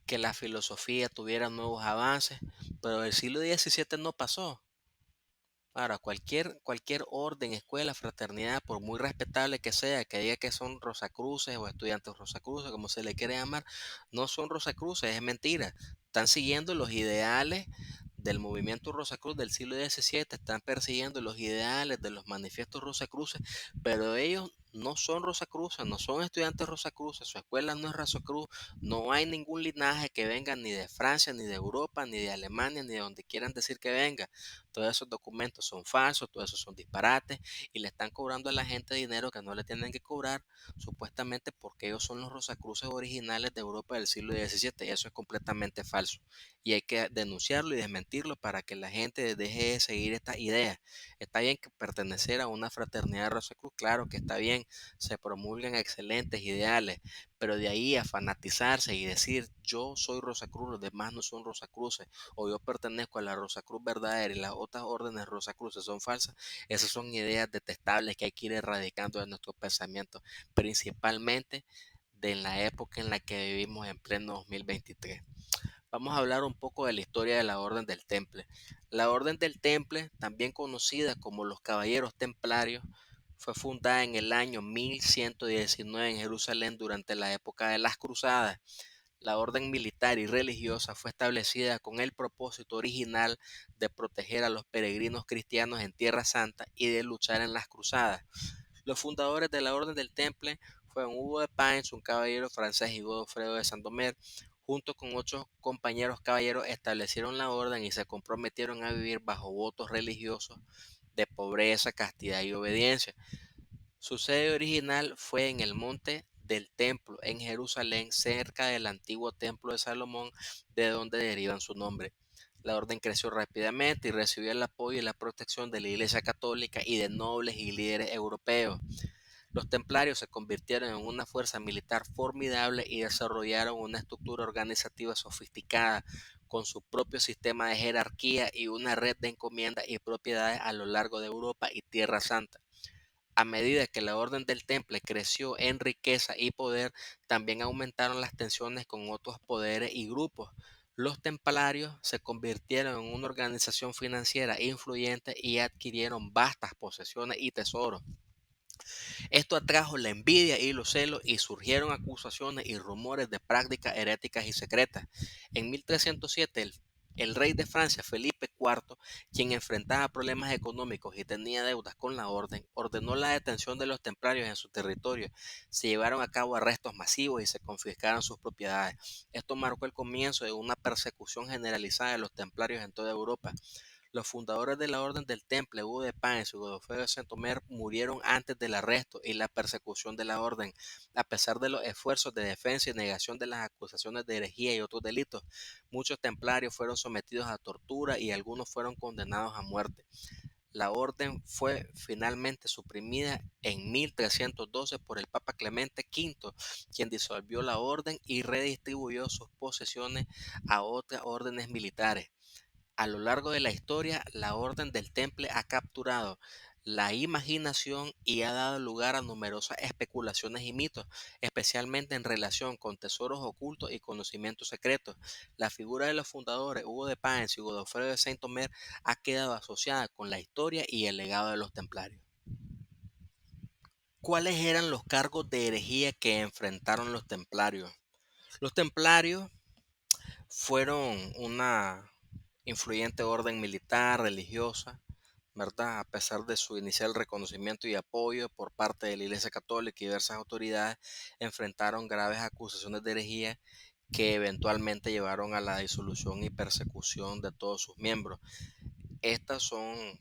que la filosofía tuviera nuevos avances, pero el siglo XVII no pasó. Ahora, cualquier orden, escuela, fraternidad, por muy respetable que sea, que diga que son Rosacruces o estudiantes Rosacruces, como se le quiere llamar, no son Rosacruces, es mentira. Están siguiendo los ideales del movimiento Rosacruz del siglo XVII, están persiguiendo los ideales de los manifiestos Rosacruces, pero ellos no son Rosacruces, no son estudiantes Rosacruces, su escuela no es Rosacruz, no hay ningún linaje que venga ni de Francia, ni de Europa, ni de Alemania, ni de donde quieran decir que venga. Todos esos documentos son falsos, todos esos son disparates, y le están cobrando a la gente dinero que no le tienen que cobrar, supuestamente porque ellos son los Rosacruces originales de Europa del siglo XVII, y eso es completamente falso. Y hay que denunciarlo y desmentirlo para que la gente deje de seguir estas ideas. Está bien que pertenecer a una fraternidad de Rosacruz, claro que está bien, se promulgan excelentes ideales, pero de ahí a fanatizarse y decir yo soy Rosacruz, los demás no son Rosacruces, o yo pertenezco a la Rosacruz verdadera y las otras órdenes Rosacruces son falsas, esas son ideas detestables que hay que ir erradicando de nuestros pensamientos, principalmente de la época en la que vivimos en pleno 2023. Vamos a hablar un poco de la historia de la Orden del Temple. La Orden del Temple, también conocida como los Caballeros Templarios, Fue fundada en el año 1119 en Jerusalén durante la época de las Cruzadas. La orden militar y religiosa fue establecida con el propósito original de proteger a los peregrinos cristianos en Tierra Santa y de luchar en las cruzadas. Los fundadores de la Orden del Temple fueron Hugo de Payens, un caballero francés, y Godofredo de Saint-Omer. Junto con 8 compañeros caballeros establecieron la orden y se comprometieron a vivir bajo votos religiosos de pobreza, castidad y obediencia. Su sede original fue en el Monte del Templo, en Jerusalén, cerca del antiguo Templo de Salomón, de donde derivan su nombre. La orden creció rápidamente y recibió el apoyo y la protección de la Iglesia Católica y de nobles y líderes europeos. Los templarios se convirtieron en una fuerza militar formidable y desarrollaron una estructura organizativa sofisticada, con su propio sistema de jerarquía y una red de encomiendas y propiedades a lo largo de Europa y Tierra Santa. A medida que la Orden del Temple creció en riqueza y poder, también aumentaron las tensiones con otros poderes y grupos. Los templarios se convirtieron en una organización financiera influyente y adquirieron vastas posesiones y tesoros. Esto atrajo la envidia y los celos y surgieron acusaciones y rumores de prácticas heréticas y secretas. En 1307, el rey de Francia, Felipe IV, quien enfrentaba problemas económicos y tenía deudas con la orden, ordenó la detención de los templarios en su territorio. Se llevaron a cabo arrestos masivos y se confiscaron sus propiedades. Esto marcó el comienzo de una persecución generalizada de los templarios en toda Europa. Los fundadores de la Orden del Temple, Hugo de Payens y Godofredo de Saint-Omer, murieron antes del arresto y la persecución de la orden. A pesar de los esfuerzos de defensa y negación de las acusaciones de herejía y otros delitos, muchos templarios fueron sometidos a tortura y algunos fueron condenados a muerte. La orden fue finalmente suprimida en 1312 por el Papa Clemente V, quien disolvió la orden y redistribuyó sus posesiones a otras órdenes militares. A lo largo de la historia, la Orden del Temple ha capturado la imaginación y ha dado lugar a numerosas especulaciones y mitos, especialmente en relación con tesoros ocultos y conocimientos secretos. La figura de los fundadores, Hugo de Payens y Godofredo de Saint-Omer, ha quedado asociada con la historia y el legado de los templarios. ¿Cuáles eran los cargos de herejía que enfrentaron los templarios? Los templarios fueron una influyente orden militar, religiosa, ¿verdad? A pesar de su inicial reconocimiento y apoyo por parte de la Iglesia Católica y diversas autoridades, enfrentaron graves acusaciones de herejía que eventualmente llevaron a la disolución y persecución de todos sus miembros. Estas son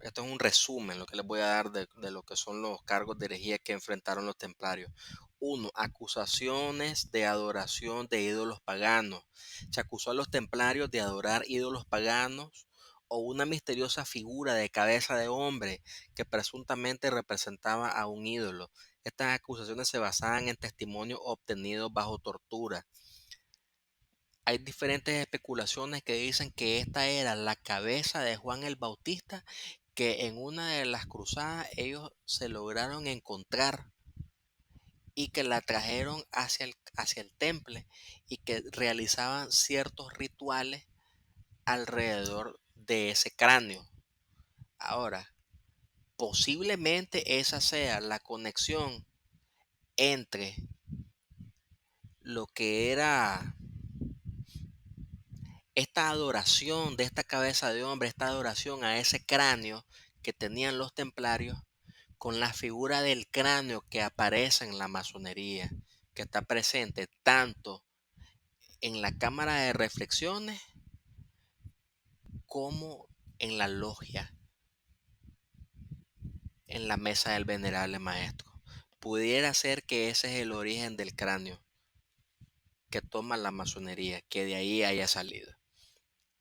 Esto es un resumen, lo que les voy a dar de lo que son los cargos de herejía que enfrentaron los templarios. Uno, acusaciones de adoración de ídolos paganos. Se acusó a los templarios de adorar ídolos paganos o una misteriosa figura de cabeza de hombre que presuntamente representaba a un ídolo. Estas acusaciones se basaban en testimonios obtenidos bajo tortura. Hay diferentes especulaciones que dicen que esta era la cabeza de Juan el Bautista, que en una de las cruzadas ellos se lograron encontrar y que la trajeron hacia el temple y que realizaban ciertos rituales alrededor de ese cráneo. Ahora, posiblemente esa sea la conexión entre lo que era esta adoración de esta cabeza de hombre, esta adoración a ese cráneo que tenían los templarios, con la figura del cráneo que aparece en la masonería, que está presente tanto en la cámara de reflexiones como en la logia, en la mesa del venerable maestro. Pudiera ser que ese es el origen del cráneo que toma la masonería, que de ahí haya salido.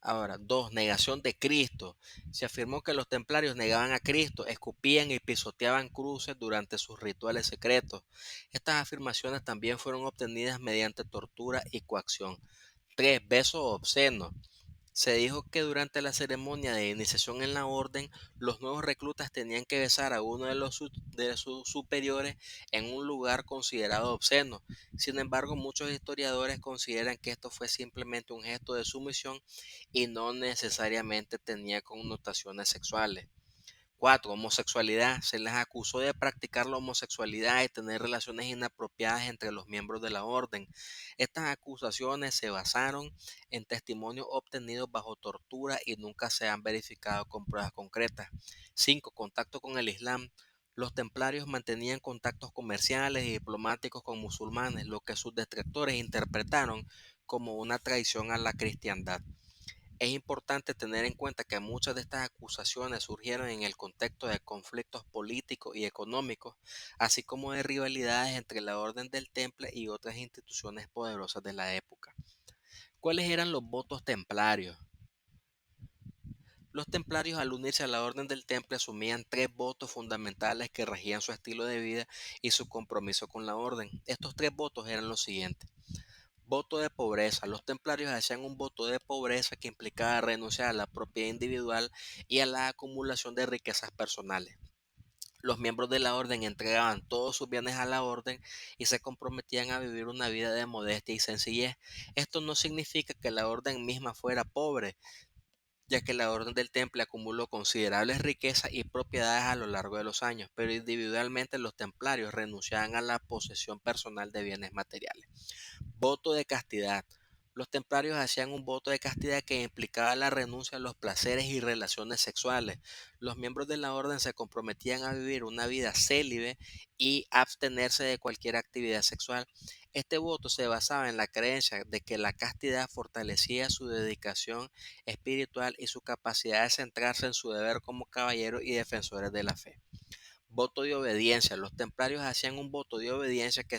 Ahora, dos, negación de Cristo. Se afirmó que los templarios negaban a Cristo, escupían y pisoteaban cruces durante sus rituales secretos. Estas afirmaciones también fueron obtenidas mediante tortura y coacción. Tres, besos obscenos. Se dijo que durante la ceremonia de iniciación en la orden, los nuevos reclutas tenían que besar a uno de sus superiores en un lugar considerado obsceno. Sin embargo, muchos historiadores consideran que esto fue simplemente un gesto de sumisión y no necesariamente tenía connotaciones sexuales. 4. Homosexualidad. Se les acusó de practicar la homosexualidad y tener relaciones inapropiadas entre los miembros de la orden. Estas acusaciones se basaron en testimonios obtenidos bajo tortura y nunca se han verificado con pruebas concretas. 5. Contacto con el Islam. Los templarios mantenían contactos comerciales y diplomáticos con musulmanes, lo que sus detractores interpretaron como una traición a la cristiandad. Es importante tener en cuenta que muchas de estas acusaciones surgieron en el contexto de conflictos políticos y económicos, así como de rivalidades entre la Orden del Temple y otras instituciones poderosas de la época. ¿Cuáles eran los votos templarios? Los templarios, al unirse a la Orden del Temple, asumían tres votos fundamentales que regían su estilo de vida y su compromiso con la orden. Estos tres votos eran los siguientes. Voto de pobreza. Los templarios hacían un voto de pobreza que implicaba renunciar a la propiedad individual y a la acumulación de riquezas personales. Los miembros de la orden entregaban todos sus bienes a la orden y se comprometían a vivir una vida de modestia y sencillez. Esto no significa que la orden misma fuera pobre, ya que la orden del temple acumuló considerables riquezas y propiedades a lo largo de los años, pero individualmente los templarios renunciaban a la posesión personal de bienes materiales. Voto de castidad. Los templarios hacían un voto de castidad que implicaba la renuncia a los placeres y relaciones sexuales. Los miembros de la orden se comprometían a vivir una vida célibe y abstenerse de cualquier actividad sexual. Este voto se basaba en la creencia de que la castidad fortalecía su dedicación espiritual y su capacidad de centrarse en su deber como caballeros y defensores de la fe. Voto de obediencia. Los templarios hacían un voto de obediencia que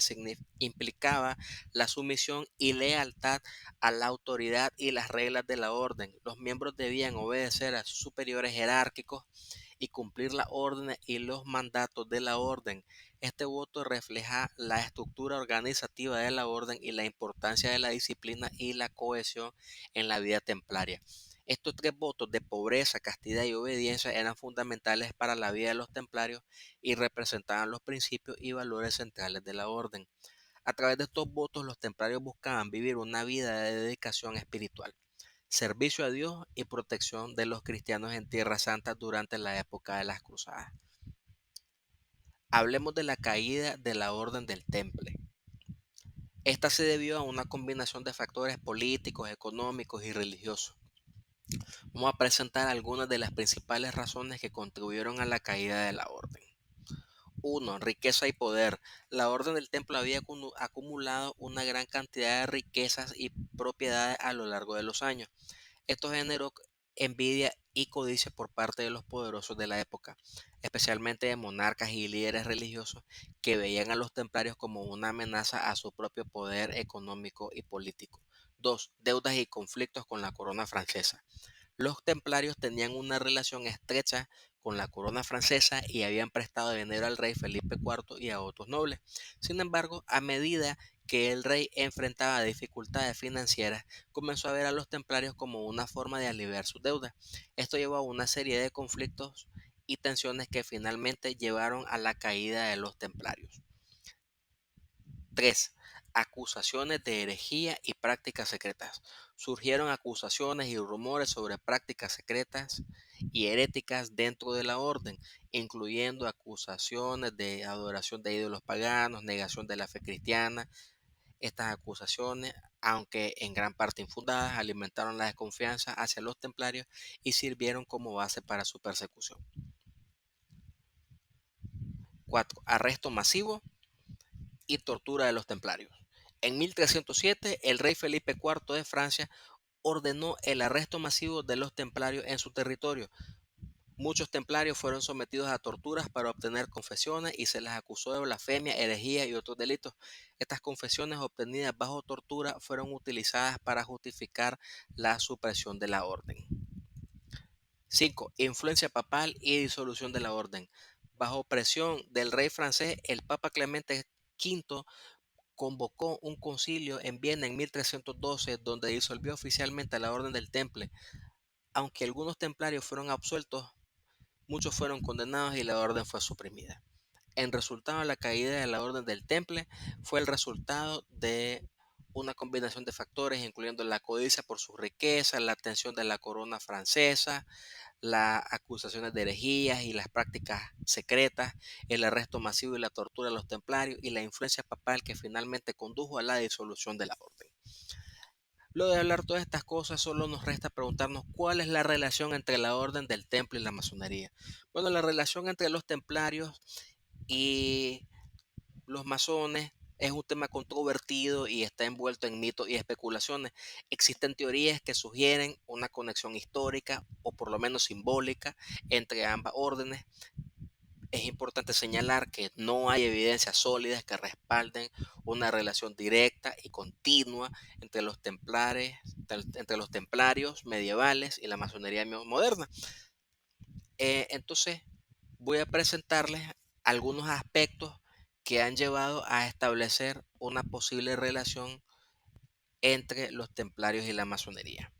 implicaba la sumisión y lealtad a la autoridad y las reglas de la orden. Los miembros debían obedecer a sus superiores jerárquicos y cumplir las órdenes y los mandatos de la orden. Este voto refleja la estructura organizativa de la orden y la importancia de la disciplina y la cohesión en la vida templaria. Estos tres votos de pobreza, castidad y obediencia eran fundamentales para la vida de los templarios y representaban los principios y valores centrales de la orden. A través de estos votos, los templarios buscaban vivir una vida de dedicación espiritual, servicio a Dios y protección de los cristianos en Tierra Santa durante la época de las cruzadas. Hablemos de la caída de la Orden del Temple. Esta se debió a una combinación de factores políticos, económicos y religiosos. Vamos a presentar algunas de las principales razones que contribuyeron a la caída de la orden. 1. Riqueza y poder. La orden del templo había acumulado una gran cantidad de riquezas y propiedades a lo largo de los años. Esto generó envidia y codicia por parte de los poderosos de la época, especialmente de monarcas y líderes religiosos que veían a los templarios como una amenaza a su propio poder económico y político. 2. Deudas y conflictos con la corona francesa. Los templarios tenían una relación estrecha con la corona francesa y habían prestado dinero al rey Felipe IV y a otros nobles. Sin embargo, a medida que el rey enfrentaba dificultades financieras, comenzó a ver a los templarios como una forma de aliviar sus deudas. Esto llevó a una serie de conflictos y tensiones que finalmente llevaron a la caída de los templarios. 3. Acusaciones de herejía y prácticas secretas. Surgieron acusaciones y rumores sobre prácticas secretas y heréticas dentro de la orden, incluyendo acusaciones de adoración de ídolos paganos, negación de la fe cristiana. Estas acusaciones, aunque en gran parte infundadas, alimentaron la desconfianza hacia los templarios y sirvieron como base para su persecución. 4. Arresto masivo y tortura de los templarios. En 1307, el rey Felipe IV de Francia ordenó el arresto masivo de los templarios en su territorio. Muchos templarios fueron sometidos a torturas para obtener confesiones y se les acusó de blasfemia, herejía y otros delitos. Estas confesiones obtenidas bajo tortura fueron utilizadas para justificar la supresión de la orden. 5. Influencia papal y disolución de la orden. Bajo presión del rey francés, el Papa Clemente V convocó un concilio en Viena en 1312 donde disolvió oficialmente la Orden del Temple. Aunque algunos templarios fueron absueltos, muchos fueron condenados y la orden fue suprimida. En resultado, la caída de la Orden del Temple fue el resultado de una combinación de factores, incluyendo la codicia por su riqueza, la atención de la corona francesa, las acusaciones de herejías y las prácticas secretas, el arresto masivo y la tortura de los templarios y la influencia papal que finalmente condujo a la disolución de la orden. Luego de hablar todas estas cosas, solo nos resta preguntarnos cuál es la relación entre la orden del templo y la masonería. Bueno, la relación entre los templarios y los masones es un tema controvertido y está envuelto en mitos y especulaciones. Existen teorías que sugieren una conexión histórica o por lo menos simbólica entre ambas órdenes. Es importante señalar que no hay evidencias sólidas que respalden una relación directa y continua entre entre los templarios medievales y la masonería moderna. Entonces, voy a presentarles algunos aspectos que han llevado a establecer una posible relación entre los templarios y la masonería.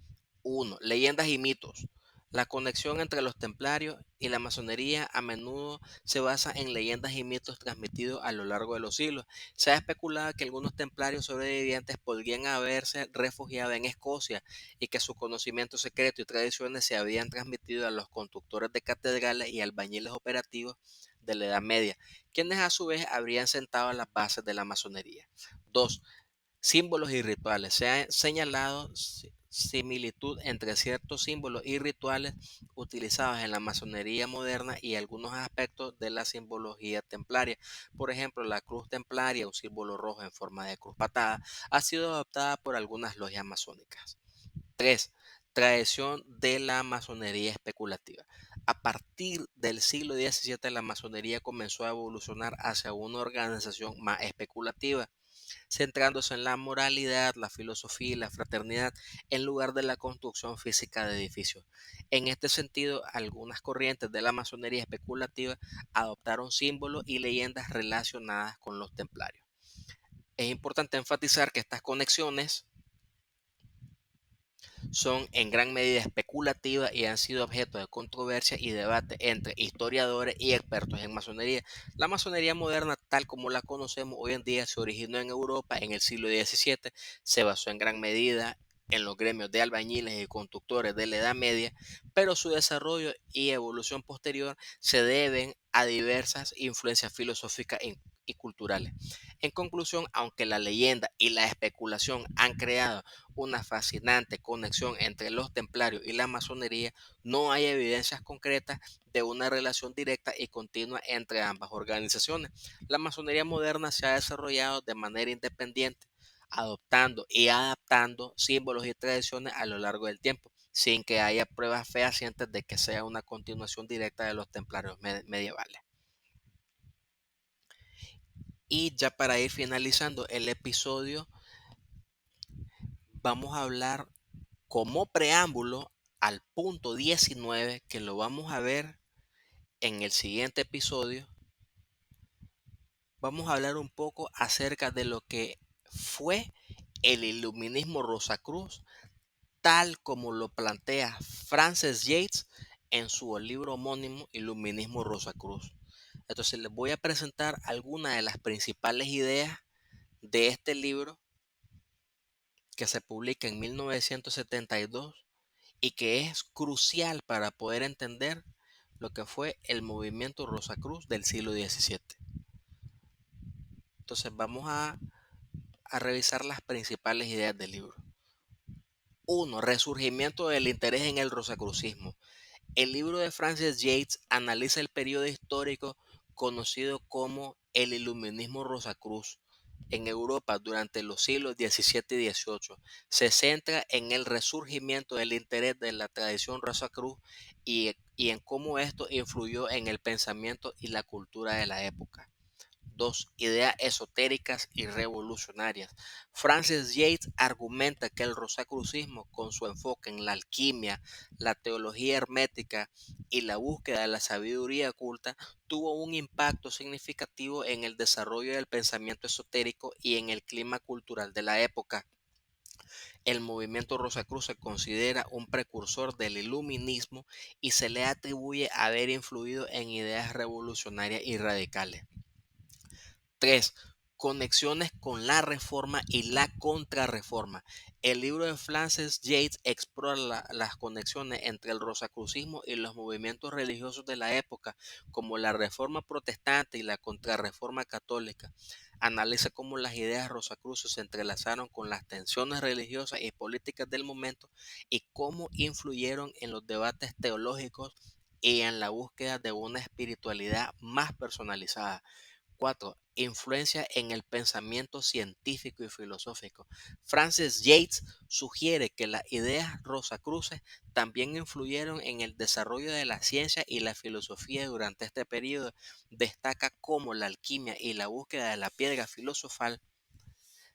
1. Leyendas y mitos. La conexión entre los templarios y la masonería a menudo se basa en leyendas y mitos transmitidos a lo largo de los siglos. Se ha especulado que algunos templarios sobrevivientes podrían haberse refugiado en Escocia y que su conocimiento secreto y tradiciones se habían transmitido a los constructores de catedrales y albañiles operativos de la Edad Media, quienes a su vez habrían sentado las bases de la masonería. 2. Símbolos y rituales. Se ha señalado similitud entre ciertos símbolos y rituales utilizados en la masonería moderna y algunos aspectos de la simbología templaria. Por ejemplo, la cruz templaria, un símbolo rojo en forma de cruz patada, ha sido adoptada por algunas logias masónicas. 3. Tradición de la masonería especulativa. A partir del siglo XVII, la masonería comenzó a evolucionar hacia una organización más especulativa, centrándose en la moralidad, la filosofía y la fraternidad en lugar de la construcción física de edificios. En este sentido, algunas corrientes de la masonería especulativa adoptaron símbolos y leyendas relacionadas con los templarios. Es importante enfatizar que estas conexiones son en gran medida especulativas y han sido objeto de controversia y debate entre historiadores y expertos en masonería. La masonería moderna, tal como la conocemos hoy en día, se originó en Europa en el siglo XVII, se basó en gran medida en los gremios de albañiles y constructores de la Edad Media, pero su desarrollo y evolución posterior se deben a diversas influencias filosóficas y culturales. En conclusión, aunque la leyenda y la especulación han creado una fascinante conexión entre los templarios y la masonería, no hay evidencias concretas de una relación directa y continua entre ambas organizaciones. La masonería moderna se ha desarrollado de manera independiente, adoptando y adaptando símbolos y tradiciones a lo largo del tiempo, sin que haya pruebas fehacientes de que sea una continuación directa de los templarios medievales. Y ya para ir finalizando el episodio, vamos a hablar como preámbulo al punto 19, que lo vamos a ver en el siguiente episodio. Vamos a hablar un poco acerca de lo que fue el iluminismo Rosacruz, tal como lo plantea Francis Yates en su libro homónimo Iluminismo Rosacruz. Entonces les voy a presentar algunas de las principales ideas de este libro que se publica en 1972 y que es crucial para poder entender lo que fue el movimiento Rosacruz del siglo XVII. Entonces vamos a revisar las principales ideas del libro. 1. Resurgimiento del interés en el rosacrucismo. El libro de Francis Yates analiza el periodo histórico conocido como el Iluminismo Rosacruz en Europa durante los siglos XVII y XVIII. Se centra en el resurgimiento del interés de la tradición Rosacruz y en cómo esto influyó en el pensamiento y la cultura de la época. 2. Ideas esotéricas y revolucionarias. Francis Yates argumenta que el rosacrucismo, con su enfoque en la alquimia, la teología hermética y la búsqueda de la sabiduría oculta, tuvo un impacto significativo en el desarrollo del pensamiento esotérico y en el clima cultural de la época. El movimiento Rosacruz se considera un precursor del iluminismo y se le atribuye haber influido en ideas revolucionarias y radicales. 3. Conexiones con la reforma y la contrarreforma. El libro de Francis Yates explora las conexiones entre el rosacrucismo y los movimientos religiosos de la época, como la reforma protestante y la contrarreforma católica. Analiza cómo las ideas rosacruces se entrelazaron con las tensiones religiosas y políticas del momento y cómo influyeron en los debates teológicos y en la búsqueda de una espiritualidad más personalizada. 4. Influencia en el pensamiento científico y filosófico. Francis Yates sugiere que las ideas rosacruces también influyeron en el desarrollo de la ciencia y la filosofía durante este periodo. Destaca cómo la alquimia y la búsqueda de la piedra filosofal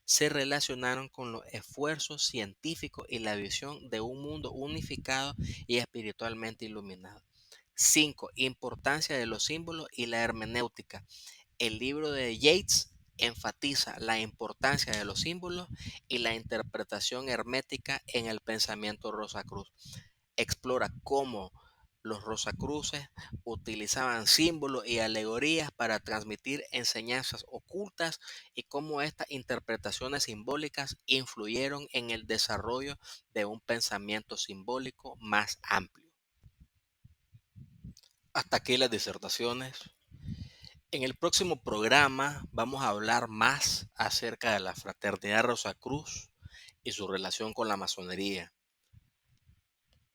se relacionaron con los esfuerzos científicos y la visión de un mundo unificado y espiritualmente iluminado. 5. Importancia de los símbolos y la hermenéutica. El libro de Yates enfatiza la importancia de los símbolos y la interpretación hermética en el pensamiento Rosacruz. Explora cómo los Rosacruces utilizaban símbolos y alegorías para transmitir enseñanzas ocultas y cómo estas interpretaciones simbólicas influyeron en el desarrollo de un pensamiento simbólico más amplio. Hasta aquí las disertaciones. En el próximo programa vamos a hablar más acerca de la Fraternidad Rosacruz y su relación con la masonería.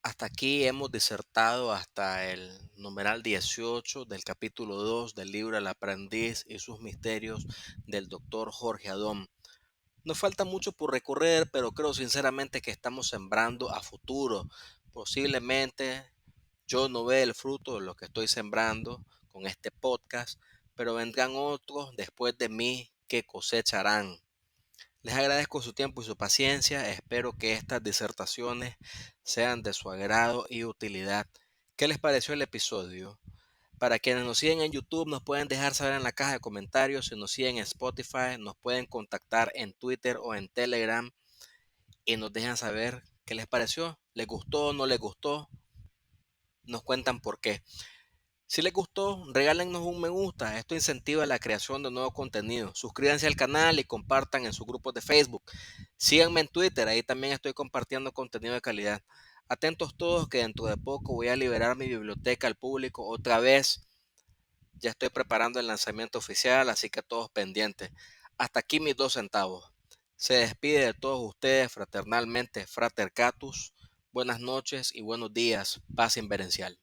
Hasta aquí hemos disertado hasta el numeral 18 del capítulo 2 del libro El aprendiz y sus misterios del doctor Jorge Adón. Nos falta mucho por recorrer, pero creo sinceramente que estamos sembrando a futuro. Posiblemente yo no vea el fruto de lo que estoy sembrando con este podcast, pero vendrán otros después de mí que cosecharán. Les agradezco su tiempo y su paciencia. Espero que estas disertaciones sean de su agrado y utilidad. ¿Qué les pareció el episodio? Para quienes nos siguen en YouTube, nos pueden dejar saber en la caja de comentarios. Si nos siguen en Spotify, nos pueden contactar en Twitter o en Telegram y nos dejan saber qué les pareció. ¿Les gustó o no les gustó? Nos cuentan por qué. Si les gustó, regálennos un me gusta. Esto incentiva la creación de nuevo contenido. Suscríbanse al canal y compartan en sus grupos de Facebook. Síganme en Twitter, ahí también estoy compartiendo contenido de calidad. Atentos todos que dentro de poco voy a liberar mi biblioteca al público otra vez. Ya estoy preparando el lanzamiento oficial, así que todos pendientes. Hasta aquí mis 2 centavos. Se despide de todos ustedes fraternalmente, Frater Catus. Buenas noches y buenos días. Paz inverencial.